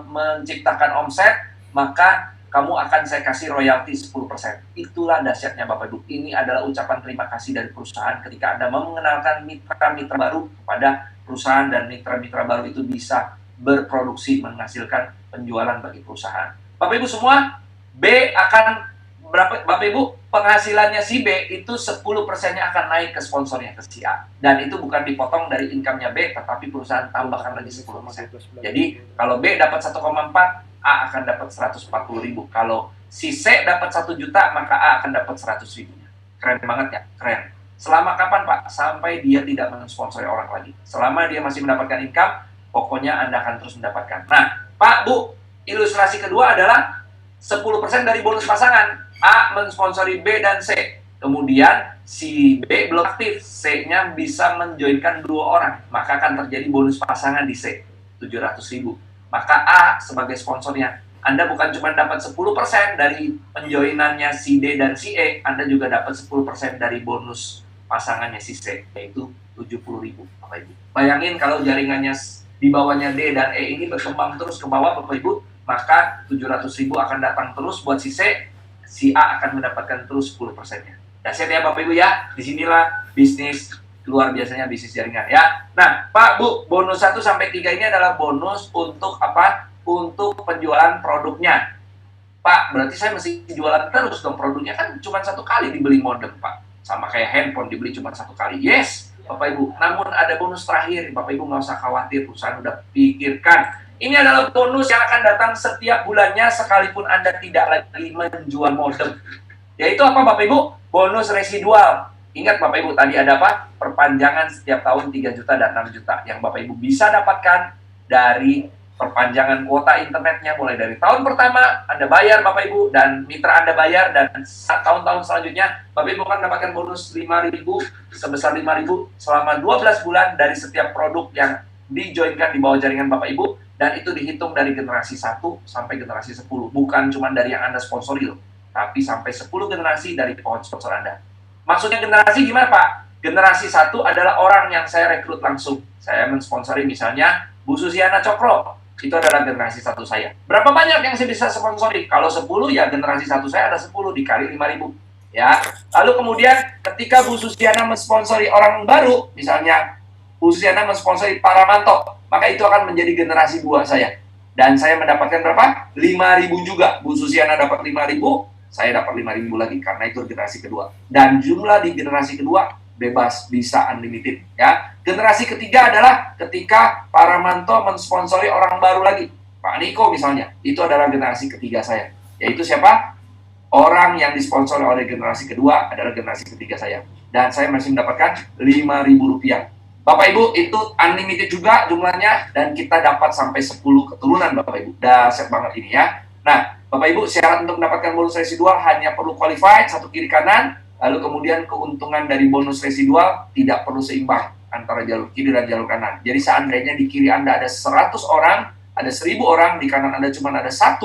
menciptakan omset, maka kamu akan saya kasih royalti 10%. Itulah dahsyatnya Bapak Ibu. Ini adalah ucapan terima kasih dari perusahaan ketika Anda mengenalkan mitra-mitra baru kepada perusahaan, dan mitra-mitra baru itu bisa berproduksi, menghasilkan penjualan bagi perusahaan. Bapak Ibu semua, B akan berapa? Bapak Ibu, penghasilannya si B itu 10%-nya akan naik ke sponsornya, ke si A. Dan itu bukan dipotong dari income-nya B, tetapi perusahaan tambahkan lagi 10%. Jadi, kalau B dapat 1,4, A akan dapat 140.000. Kalau si C dapat 1 juta, maka A akan dapat 100.000. Keren banget ya? Keren. Selama kapan Pak? Sampai dia tidak mensponsori orang lagi. Selama dia masih mendapatkan income, pokoknya Anda akan terus mendapatkan. Nah, Pak, Bu, ilustrasi kedua adalah 10% dari bonus pasangan. A mensponsori B dan C. Kemudian si B belum aktif, C-nya bisa menjoinkan 2 orang. Maka akan terjadi bonus pasangan di C, 700.000. Maka A sebagai sponsornya, Anda bukan cuma dapat 10% dari penjoinannya si D dan si E, Anda juga dapat 10% dari bonus pasangannya si C, yaitu 70.000 Bapak Ibu. Bayangin kalau jaringannya di bawahnya D dan E ini berkembang terus ke bawah Bapak Ibu, maka 700.000 akan datang terus buat si C, si A akan mendapatkan terus 10%-nya. Dahsyat ya Bapak Ibu ya, disinilah bisnis luar biasanya bisnis jaringan ya. Nah Pak Bu, bonus 1 sampai 3 ini adalah bonus untuk apa? Untuk penjualan produknya. Pak, berarti saya mesti jualan terus dong produknya, kan cuma 1 kali dibeli modem Pak. Sama kayak handphone dibeli cuma 1 kali. Yes, Bapak Ibu. Namun ada bonus terakhir, Bapak Ibu nggak usah khawatir, perusahaan udah pikirkan. Ini adalah bonus yang akan datang setiap bulannya sekalipun Anda tidak lagi menjual modem. Yaitu apa Bapak Ibu? Bonus residual. Ingat Bapak Ibu, tadi ada apa? Perpanjangan setiap tahun 3 juta dan 6 juta. Yang Bapak Ibu bisa dapatkan dari perpanjangan kuota internetnya mulai dari tahun pertama Anda bayar Bapak Ibu dan mitra Anda bayar, dan tahun-tahun selanjutnya Bapak Ibu akan mendapatkan bonus 5.000 sebesar 5.000 selama 12 bulan dari setiap produk yang dijoinkan di bawah jaringan Bapak Ibu, dan itu dihitung dari generasi 1 sampai generasi 10, bukan cuma dari yang Anda sponsori loh, tapi sampai 10 generasi dari pohon sponsor Anda. Maksudnya generasi gimana Pak? Generasi 1 adalah orang yang saya rekrut langsung. Saya mensponsori misalnya Bu Susiana Cokro. Itu adalah generasi 1 saya. Berapa banyak yang saya bisa sponsori? Kalau 10 ya generasi 1 saya ada 10 dikali 5.000. Ya. Lalu kemudian ketika Bu Susiana mensponsori orang baru, misalnya Bu Susiana mensponsori Paramanto, maka itu akan menjadi generasi 2 saya. Dan saya mendapatkan berapa? 5.000 juga. Bu Susiana dapat 5.000, saya dapat 5.000 lagi karena itu generasi kedua. Dan jumlah di generasi kedua bebas, bisa unlimited ya. Generasi ketiga adalah ketika Paramanto mensponsori orang baru lagi, Pak Niko misalnya, itu adalah generasi ketiga saya. Yaitu siapa? Orang yang disponsori oleh generasi kedua adalah generasi ketiga saya. Dan saya masih mendapatkan Rp5.000. Bapak Ibu, itu unlimited juga jumlahnya, dan kita dapat sampai 10 keturunan Bapak Ibu. Dahsyat banget ini ya. Nah, Bapak Ibu, syarat untuk mendapatkan bonus residual hanya perlu qualified, 1 kiri kanan. Lalu kemudian keuntungan dari bonus residual tidak perlu seimbang antara jalur kiri dan jalur kanan. Jadi seandainya di kiri Anda ada 100 orang, ada 1.000 orang, di kanan Anda cuma ada 1,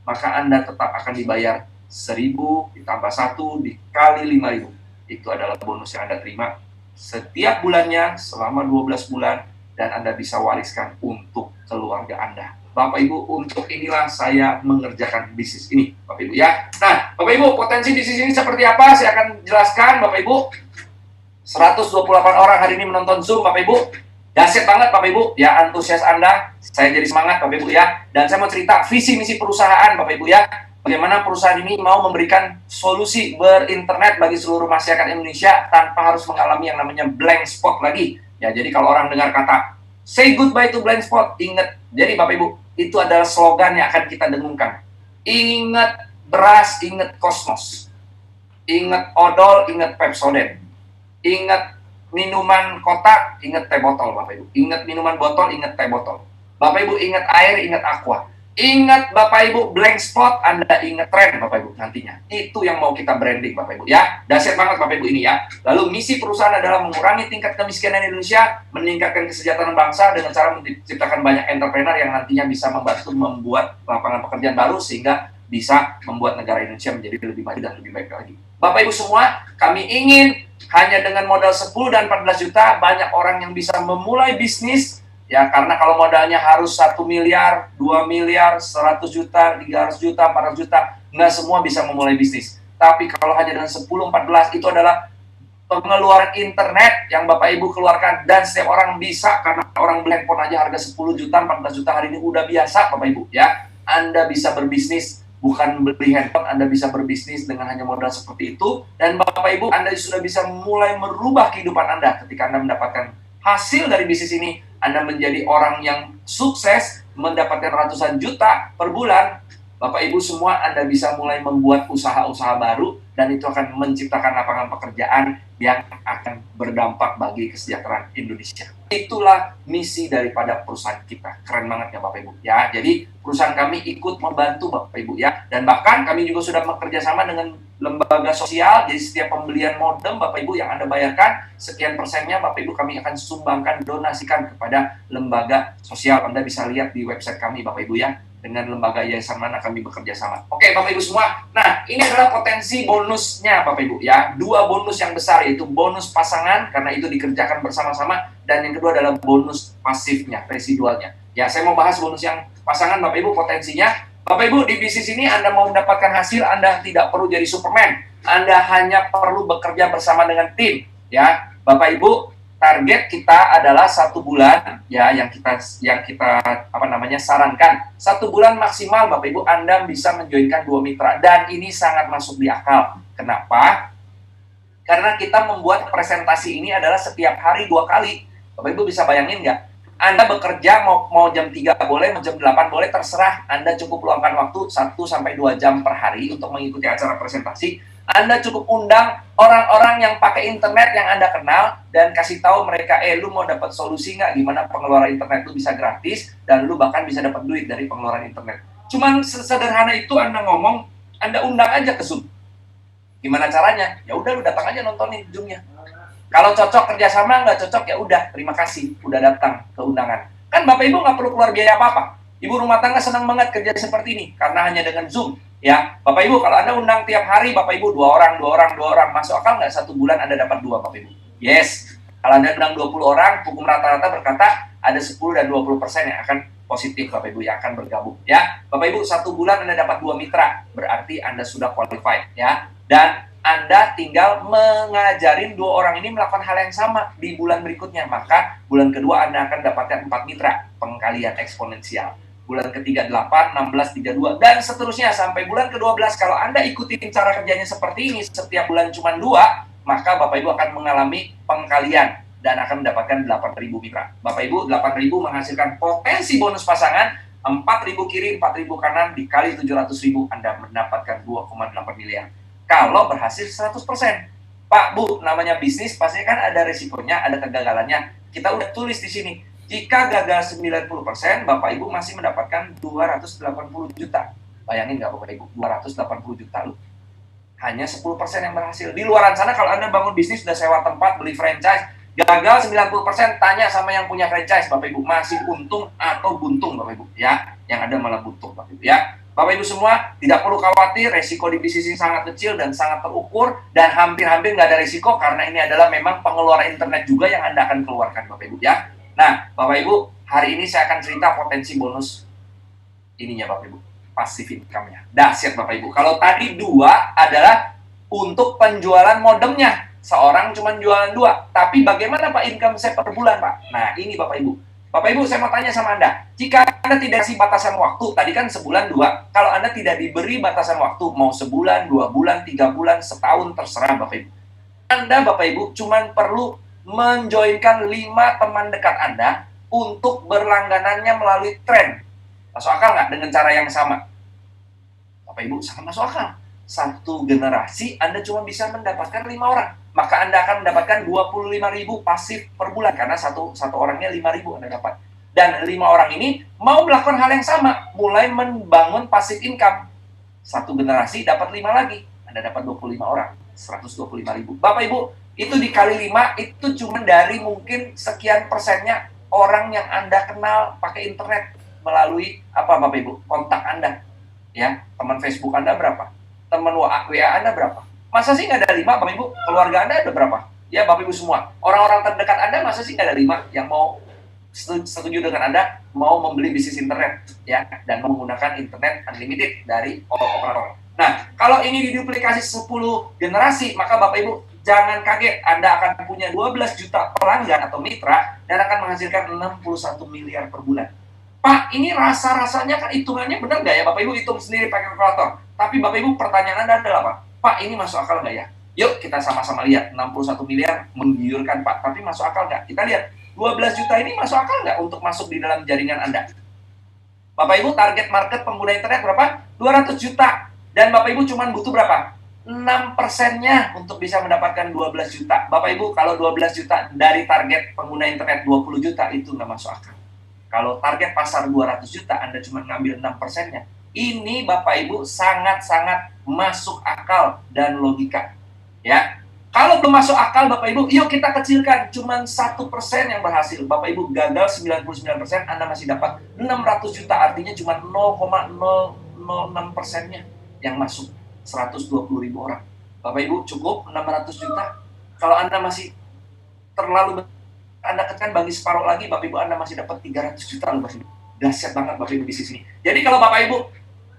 maka Anda tetap akan dibayar 1.000 ditambah 1 dikali 5.000. Itu adalah bonus yang Anda terima setiap bulannya selama 12 bulan, dan Anda bisa wariskan untuk keluarga Anda. Bapak Ibu, untuk inilah saya mengerjakan bisnis ini, Bapak Ibu ya. Nah, Bapak Ibu, potensi bisnis ini seperti apa? Saya akan jelaskan, Bapak Ibu. 128 orang hari ini menonton Zoom, Bapak Ibu. Dahsyat banget, Bapak Ibu. Ya, antusias Anda, saya jadi semangat, Bapak Ibu ya. Dan saya mau cerita visi misi perusahaan, Bapak Ibu ya. Bagaimana perusahaan ini mau memberikan solusi berinternet bagi seluruh masyarakat Indonesia tanpa harus mengalami yang namanya blank spot lagi. Ya, jadi kalau orang dengar kata say goodbye to blank spot, ingat. Jadi Bapak Ibu, itu adalah slogan yang akan kita dengungkan. Ingat beras, ingat kosmos. Ingat odol, ingat Pepsodent. Ingat minuman kotak, ingat teh botol, Bapak Ibu. Ingat minuman botol, ingat teh botol. Bapak Ibu ingat air, ingat aqua. Ingat Bapak Ibu blank spot, Anda ingat tren Bapak Ibu nantinya. Itu yang mau kita branding Bapak Ibu ya. Dahsyat banget Bapak Ibu ini ya. Lalu misi perusahaan adalah mengurangi tingkat kemiskinan Indonesia, meningkatkan kesejahteraan bangsa dengan cara menciptakan banyak entrepreneur yang nantinya bisa membantu membuat lapangan pekerjaan baru sehingga bisa membuat negara Indonesia menjadi lebih maju dan lebih baik lagi. Bapak Ibu semua, kami ingin hanya dengan modal 10 dan 14 juta banyak orang yang bisa memulai bisnis. Ya, karena kalau modalnya harus 1 miliar, 2 miliar, 100 juta, 300 juta, 400 juta, nggak semua bisa memulai bisnis. Tapi kalau hanya dengan 10, 14, itu adalah pengeluaran internet yang Bapak Ibu keluarkan. Dan setiap orang bisa, karena orang beli handphone aja harga 10 juta, 14 juta hari ini udah biasa Bapak Ibu. Ya, Anda bisa berbisnis, bukan beli handphone, Anda bisa berbisnis dengan hanya modal seperti itu. Dan Bapak Ibu, Anda sudah bisa mulai merubah kehidupan Anda ketika Anda mendapatkan hasil dari bisnis ini. Anda menjadi orang yang sukses, mendapatkan ratusan juta per bulan. Bapak Ibu semua, Anda bisa mulai membuat usaha-usaha baru, dan itu akan menciptakan lapangan pekerjaan yang akan berdampak bagi kesejahteraan Indonesia. Itulah misi daripada perusahaan kita. Keren banget ya Bapak Ibu ya. Jadi perusahaan kami ikut membantu Bapak Ibu ya. Dan bahkan kami juga sudah bekerja sama dengan lembaga sosial. Jadi setiap pembelian modem Bapak Ibu yang Anda bayarkan, sekian persennya Bapak Ibu kami akan sumbangkan, donasikan kepada lembaga sosial. Anda bisa lihat di website kami Bapak Ibu ya. dengan lembaga yayasan mana kami bekerja sama. Oke, Bapak Ibu semua. Nah, ini adalah potensi bonusnya, Bapak Ibu ya. Dua bonus yang besar, yaitu bonus pasangan karena itu dikerjakan bersama-sama, dan yang kedua adalah bonus pasifnya, residualnya. Ya, saya mau bahas bonus yang pasangan, Bapak Ibu, potensinya. Bapak Ibu, di bisnis ini Anda mau mendapatkan hasil, Anda tidak perlu jadi Superman. Anda hanya perlu bekerja bersama dengan tim, ya. Bapak Ibu, target kita adalah 1 bulan, ya, yang kita sarankan 1 bulan maksimal, Bapak Ibu, Anda bisa menjoinkan 2 mitra, dan ini sangat masuk di akal. Kenapa? Karena kita membuat presentasi ini adalah setiap hari 2 kali. Bapak Ibu bisa bayangin nggak? Anda bekerja mau jam 3 boleh, mau jam 8 boleh, terserah. Anda cukup luangkan waktu 1-2 jam per hari untuk mengikuti acara presentasi. Anda cukup undang orang-orang yang pakai internet yang Anda kenal dan kasih tahu mereka, lu mau dapat solusi nggak gimana pengeluaran internet lu bisa gratis dan lu bahkan bisa dapat duit dari pengeluaran internet. Cuman sesederhana itu Anda ngomong, Anda undang aja ke Zoom. Gimana caranya? Ya udah, lu datang aja nontonin Zoom-nya. Kalau cocok kerjasama, nggak cocok ya udah, terima kasih udah datang ke undangan. Kan Bapak Ibu nggak perlu keluar biaya apa-apa. Ibu rumah tangga senang banget kerja seperti ini karena hanya dengan Zoom. Ya, Bapak Ibu, kalau Anda undang tiap hari, Bapak Ibu 2 orang, masuk akal nggak 1 bulan Anda dapat 2, Bapak Ibu? Yes. Kalau Anda undang 20 orang, hukum rata-rata berkata ada 10 dan 20% yang akan positif, Bapak Ibu, yang akan bergabung. Ya, Bapak Ibu, 1 bulan Anda dapat 2 mitra, berarti Anda sudah qualified. Ya, dan Anda tinggal mengajarin 2 orang ini melakukan hal yang sama di bulan berikutnya. Maka bulan kedua Anda akan dapatkan 4 mitra, pengkalian eksponensial. Bulan ketiga 8, 16, 32, dan seterusnya sampai bulan ke-12. Kalau Anda ikutin cara kerjanya seperti ini, setiap bulan cuma 2, maka Bapak Ibu akan mengalami pengkalian dan akan mendapatkan 8.000 mitra. Bapak Ibu, 8.000 menghasilkan potensi bonus pasangan, 4.000 kiri, 4.000 kanan, dikali 700.000, Anda mendapatkan 2,8 miliar. Kalau berhasil 100%. Pak, Bu, namanya bisnis, pasti kan ada risikonya, ada kegagalannya. Kita udah tulis di sini. Jika gagal 90%, Bapak Ibu masih mendapatkan 280 juta. Bayangin nggak Bapak Ibu? 280 juta loh. Hanya 10% yang berhasil. Di luaran sana kalau Anda bangun bisnis, sudah sewa tempat, beli franchise, gagal 90%, tanya sama yang punya franchise, Bapak Ibu, masih untung atau buntung, Bapak Ibu? Ya, yang ada malah buntung, Bapak Ibu. Ya, Bapak Ibu semua, tidak perlu khawatir, resiko di bisnis ini sangat kecil dan sangat terukur, dan hampir-hampir nggak ada resiko, karena ini adalah memang pengeluaran internet juga yang Anda akan keluarkan, Bapak Ibu. Ya. Nah, Bapak Ibu, hari ini saya akan cerita potensi bonus ininya, Bapak Ibu, passive income-nya. Dahsyat, Bapak Ibu. Kalau tadi 2 adalah untuk penjualan modemnya, seorang cuma jualan 2. Tapi bagaimana Pak income saya per bulan, Pak? Nah, ini Bapak Ibu. Bapak Ibu, saya mau tanya sama Anda. Jika Anda tidak kasih batasan waktu, tadi kan sebulan 2. Kalau Anda tidak diberi batasan waktu, mau sebulan, 2 bulan, 3 bulan, setahun, terserah Bapak Ibu. Anda, Bapak Ibu, cuma perlu menjoinkan 5 teman dekat Anda untuk berlangganannya melalui tren. Masuk akal nggak dengan cara yang sama? Bapak Ibu, sangat masuk akal. 1 generasi Anda cuma bisa mendapatkan 5 orang. Maka Anda akan mendapatkan 25.000 pasif per bulan. Karena satu orangnya 5.000 Anda dapat. Dan 5 orang ini mau melakukan hal yang sama. Mulai membangun pasif income. 1 generasi dapat 5 lagi. Anda dapat 25 orang. 125.000. Bapak Ibu, itu dikali 5, itu cuma dari mungkin sekian persennya orang yang Anda kenal pakai internet melalui apa, Bapak Ibu? Kontak Anda. Ya, teman Facebook Anda berapa? Teman WA Anda berapa? Masa sih nggak ada 5, Bapak Ibu? Keluarga Anda ada berapa? Ya, Bapak Ibu semua. Orang-orang terdekat Anda masa sih nggak ada 5 yang mau setuju dengan Anda mau membeli bisnis internet, ya, dan menggunakan internet unlimited dari operator. Nah, kalau ini diduplikasi 10 generasi, maka Bapak Ibu jangan kaget, Anda akan punya 12 juta pelanggan atau mitra dan akan menghasilkan 61 miliar per bulan. Pak, ini rasa-rasanya kan hitungannya benar nggak ya? Bapak Ibu hitung sendiri pakai kalkulator. Tapi Bapak Ibu pertanyaan Anda adalah apa? Pak, ini masuk akal nggak ya? Yuk kita sama-sama lihat, 61 miliar menggiurkan Pak, tapi masuk akal nggak? Kita lihat, 12 juta ini masuk akal nggak untuk masuk di dalam jaringan Anda? Bapak Ibu, target market pengguna internet berapa? 200 juta. Dan Bapak Ibu cuma butuh berapa? 6%-nya untuk bisa mendapatkan 12 juta. Bapak Ibu, kalau 12 juta dari target pengguna internet 20 juta, itu nggak masuk akal. Kalau target pasar 200 juta, Anda cuma ngambil 6%-nya. Ini Bapak Ibu sangat-sangat masuk akal dan logika. Ya. Kalau belum masuk akal Bapak Ibu, yuk kita kecilkan. Cuman 1% yang berhasil. Bapak Ibu gagal 99%, Anda masih dapat 600 juta. Artinya cuma 0,006%-nya yang masuk. 120.000 orang. Bapak Ibu cukup 600 juta. Kalau Anda masih terlalu, Anda kan bagi separuh lagi, Bapak Ibu Anda masih dapat 300 juta loh Bapak Ibu. Dahsyat banget Bapak Ibu bisnis ini. Jadi kalau Bapak Ibu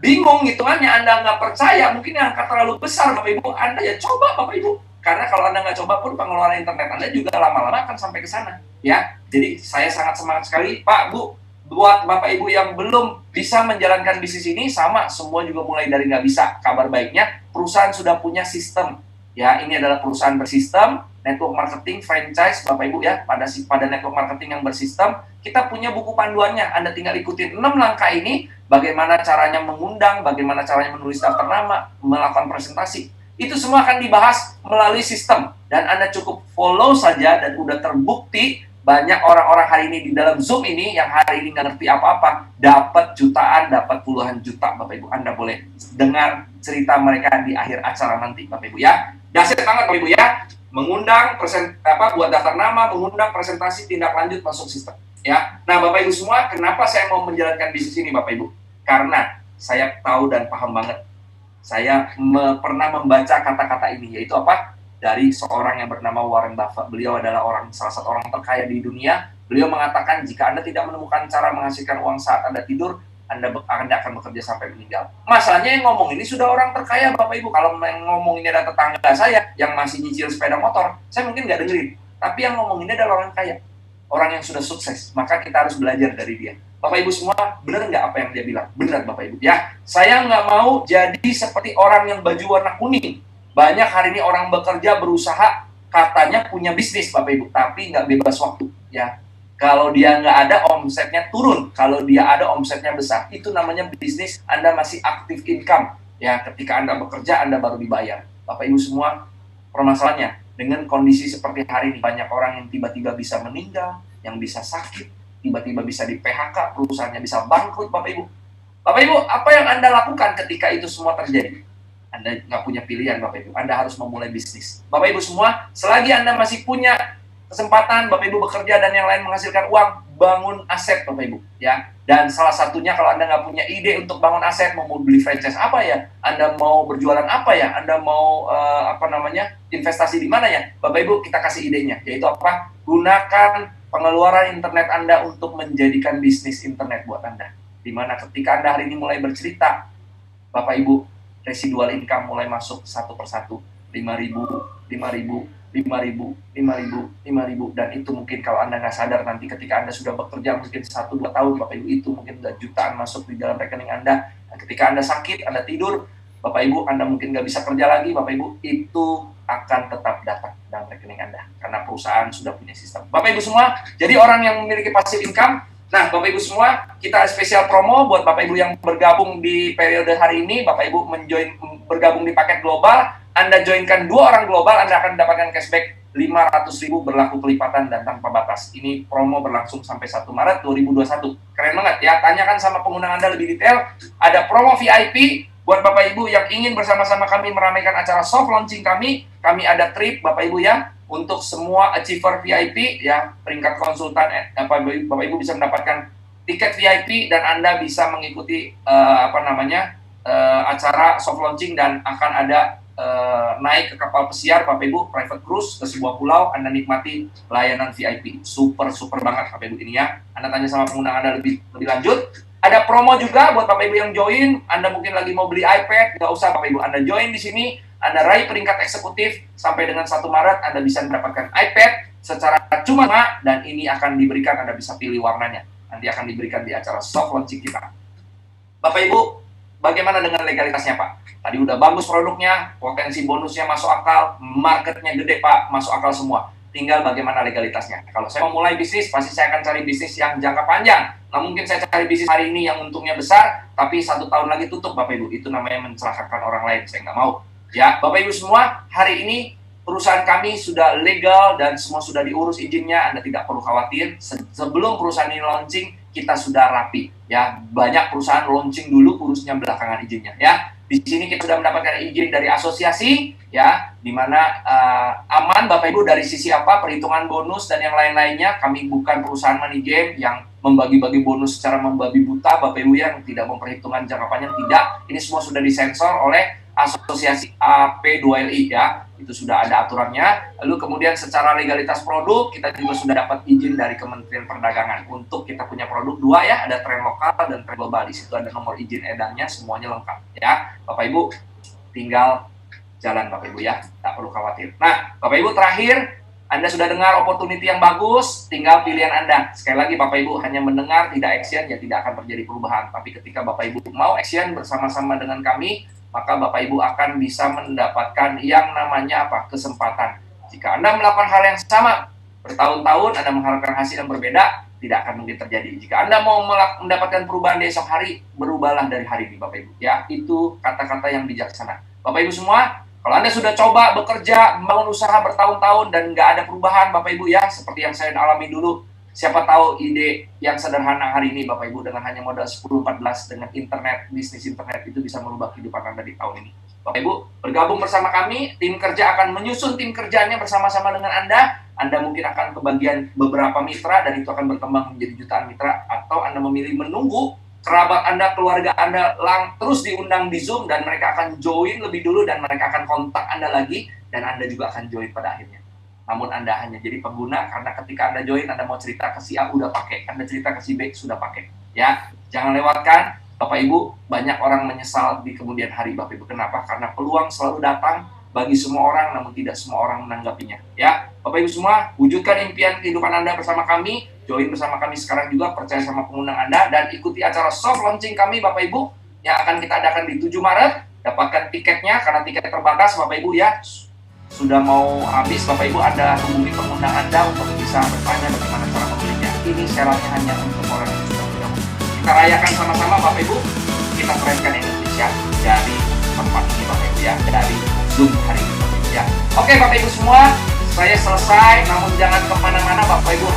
bingung hitungannya, Anda nggak percaya, mungkin yang angka terlalu besar Bapak Ibu, Anda ya coba Bapak Ibu. Karena kalau Anda nggak coba pun pengeluaran internet Anda juga lama-lama akan sampai ke sana. Ya, jadi saya sangat semangat sekali, Pak, Bu, buat Bapak Ibu yang belum bisa menjalankan bisnis ini, sama, semua juga mulai dari nggak bisa. Kabar baiknya, perusahaan sudah punya sistem. Ya, ini adalah perusahaan bersistem, network marketing, franchise, Bapak Ibu ya, pada network marketing yang bersistem, kita punya buku panduannya. Anda tinggal ikutin 6 langkah ini, bagaimana caranya mengundang, bagaimana caranya menulis daftar nama, melakukan presentasi. Itu semua akan dibahas melalui sistem. Dan Anda cukup follow saja, dan udah terbukti banyak orang-orang hari ini di dalam Zoom ini, yang hari ini nggak ngerti apa-apa, dapat jutaan, dapat puluhan juta, Bapak Ibu. Anda boleh dengar cerita mereka di akhir acara nanti, Bapak Ibu ya. Dahsyat banget Bapak Ibu ya. Mengundang, buat daftar nama, mengundang, presentasi, tindak lanjut, masuk sistem. Ya. Nah Bapak Ibu semua, kenapa saya mau menjalankan bisnis ini Bapak Ibu? Karena saya tahu dan paham banget. Saya pernah membaca kata-kata ini, yaitu apa? Dari seorang yang bernama Warren Buffett. Beliau adalah salah satu orang terkaya di dunia. Beliau mengatakan, jika Anda tidak menemukan cara menghasilkan uang saat Anda tidur, Anda akan bekerja sampai meninggal. Masalahnya yang ngomong ini sudah orang terkaya, Bapak Ibu. Kalau yang ngomong ini ada tetangga saya, yang masih nyicil sepeda motor, saya mungkin nggak dengerin. Tapi yang ngomong ini adalah orang kaya. Orang yang sudah sukses. Maka kita harus belajar dari dia. Bapak Ibu semua, benar nggak apa yang dia bilang? Benar Bapak Ibu ya. Saya nggak mau jadi seperti orang yang baju warna kuning. Banyak hari ini orang bekerja, berusaha, katanya punya bisnis Bapak Ibu, tapi nggak bebas waktu ya. Kalau dia nggak ada, omsetnya turun. Kalau dia ada, omsetnya besar. Itu namanya bisnis, Anda masih aktif income. Ya, ketika Anda bekerja, Anda baru dibayar. Bapak Ibu semua, permasalahannya, dengan kondisi seperti hari ini, banyak orang yang tiba-tiba bisa meninggal, yang bisa sakit, tiba-tiba bisa di PHK, perusahaannya bisa bangkrut, Bapak Ibu. Bapak Ibu, apa yang Anda lakukan ketika itu semua terjadi? Anda nggak punya pilihan, Bapak Ibu. Anda harus memulai bisnis. Bapak Ibu semua, selagi Anda masih punya kesempatan, Bapak Ibu bekerja dan yang lain menghasilkan uang, bangun aset, Bapak Ibu. Ya. Dan salah satunya, kalau Anda nggak punya ide untuk bangun aset, mau beli franchise apa ya? Anda mau berjualan apa ya? Anda mau investasi di mana ya? Bapak Ibu, kita kasih idenya. Yaitu apa? Gunakan pengeluaran internet Anda untuk menjadikan bisnis internet buat Anda. Dimana ketika Anda hari ini mulai bercerita, Bapak Ibu, residual income mulai masuk satu persatu. 5.000, 5.000, 5.000, 5.000, 5.000. Dan itu mungkin kalau Anda nggak sadar, nanti ketika Anda sudah bekerja mungkin 1-2 tahun, Bapak Ibu, itu mungkin udah jutaan masuk di dalam rekening Anda. Dan ketika Anda sakit, Anda tidur, Bapak Ibu, Anda mungkin nggak bisa kerja lagi, Bapak Ibu, itu akan tetap datang dalam rekening Anda. Karena perusahaan sudah punya sistem. Bapak Ibu semua, jadi orang yang memiliki passive income, nah Bapak Ibu semua, kita spesial promo buat Bapak Ibu yang bergabung di periode hari ini. Bapak Ibu bergabung di paket global, Anda joinkan 2 orang global, Anda akan mendapatkan cashback 500.000 berlaku pelipatan dan tanpa batas. Ini promo berlangsung sampai 1 Maret 2021. Keren banget ya, tanyakan sama pengguna Anda lebih detail. Ada promo VIP buat Bapak Ibu yang ingin bersama-sama kami meramaikan acara soft launching kami ada trip Bapak Ibu ya, untuk semua achiever VIP ya, peringkat konsultan, Bapak Ibu bisa mendapatkan tiket VIP dan Anda bisa mengikuti acara soft launching, dan akan ada naik ke kapal pesiar Bapak Ibu, private cruise ke sebuah pulau, Anda nikmati layanan VIP. Super banget Bapak Ibu ini ya. Anda tanya sama pengguna Anda lebih lanjut. Ada promo juga buat Bapak Ibu yang join. Anda mungkin lagi mau beli iPad, nggak usah Bapak Ibu. Anda join di sini, Anda raih peringkat eksekutif, sampai dengan 1 Maret Anda bisa mendapatkan iPad secara cuma, dan ini akan diberikan, Anda bisa pilih warnanya. Nanti akan diberikan di acara soft launching kita. Bapak Ibu, bagaimana dengan legalitasnya Pak? Tadi udah bagus produknya, potensi bonusnya masuk akal, marketnya gede Pak, masuk akal semua. Tinggal bagaimana legalitasnya. Kalau saya mau mulai bisnis, pasti saya akan cari bisnis yang jangka panjang. Nah, mungkin saya cari bisnis hari ini yang untungnya besar, tapi 1 tahun lagi tutup, Bapak Ibu. Itu namanya mencelakakan orang lain. Saya nggak mau. Ya, Bapak Ibu semua, hari ini perusahaan kami sudah legal dan semua sudah diurus izinnya. Anda tidak perlu khawatir. Sebelum perusahaan ini launching, kita sudah rapi. Ya, banyak perusahaan launching dulu, urusnya belakangan izinnya. Ya, Di sini kita sudah mendapatkan izin dari asosiasi, ya, di mana aman Bapak Ibu dari sisi apa, perhitungan bonus dan yang lain-lainnya. Kami bukan perusahaan money game yang membagi-bagi bonus secara membabi buta, Bapak Ibu, yang tidak memperhitungkan jangka panjang, tidak. Ini semua sudah disensor oleh asosiasi AP2LI, ya, itu sudah ada aturannya. Lalu kemudian secara legalitas produk kita juga sudah dapat izin dari Kementerian Perdagangan untuk kita punya produk dua, ya, ada tren lokal dan tren global. Di situ ada nomor izin edarnya, semuanya lengkap, ya. Bapak Ibu tinggal jalan, Bapak Ibu, ya, tak perlu khawatir. Nah, Bapak Ibu, terakhir, Anda sudah dengar opportunity yang bagus, tinggal pilihan Anda. Sekali lagi Bapak Ibu, hanya mendengar tidak action, ya tidak akan terjadi perubahan. Tapi ketika Bapak Ibu mau action bersama-sama dengan kami, maka Bapak Ibu akan bisa mendapatkan yang namanya apa? Kesempatan. Jika Anda melakukan hal yang sama bertahun-tahun, Anda mengharapkan hasil yang berbeda, tidak akan mungkin terjadi. Jika Anda mau mendapatkan perubahan di esok hari, berubahlah dari hari ini, Bapak Ibu. Ya, itu kata-kata yang bijaksana. Bapak Ibu semua, kalau Anda sudah coba bekerja, membangun usaha bertahun-tahun dan nggak ada perubahan, Bapak Ibu, ya, seperti yang saya alami dulu, siapa tahu ide yang sederhana hari ini, Bapak Ibu, dengan hanya modal 10-14 dengan internet, bisnis internet itu bisa merubah kehidupan Anda di tahun ini. Bapak Ibu, bergabung bersama kami, tim kerja akan menyusun tim kerjanya bersama-sama dengan Anda. Anda mungkin akan kebagian beberapa mitra dan itu akan berkembang menjadi jutaan mitra, atau Anda memilih menunggu kerabat Anda, keluarga Anda terus diundang di Zoom dan mereka akan join lebih dulu dan mereka akan kontak Anda lagi dan Anda juga akan join pada akhirnya. Namun Anda hanya jadi pengguna karena ketika Anda join, Anda mau cerita ke si A udah pakai, Anda cerita ke si B sudah pakai. Ya, jangan lewatkan, Bapak Ibu. Banyak orang menyesal di kemudian hari, Bapak Ibu. Kenapa? Karena peluang selalu datang bagi semua orang, namun tidak semua orang menanggapinya. Ya, Bapak Ibu semua, wujudkan impian kehidupan Anda bersama kami. Join bersama kami sekarang juga, percaya sama pengundang Anda dan ikuti acara soft launching kami, Bapak Ibu, yang akan kita adakan di 7 Maret. Dapatkan tiketnya karena tiket terbatas, Bapak Ibu, ya. Sudah mau habis, Bapak Ibu, Anda hubungi pengundang Anda untuk bisa bertanya bagaimana cara membelinya. Ini syaratnya hanya untuk orang yang sudah bergabung. Kita rayakan sama-sama, Bapak Ibu. Kita kerenkan Indonesia dari tempat ini, Bapak Ibu, ya, dari Zoom hari ini, Bapak Ibu, ya. Oke, Bapak Ibu semua, saya selesai. Namun jangan kemana-mana, Bapak Ibu.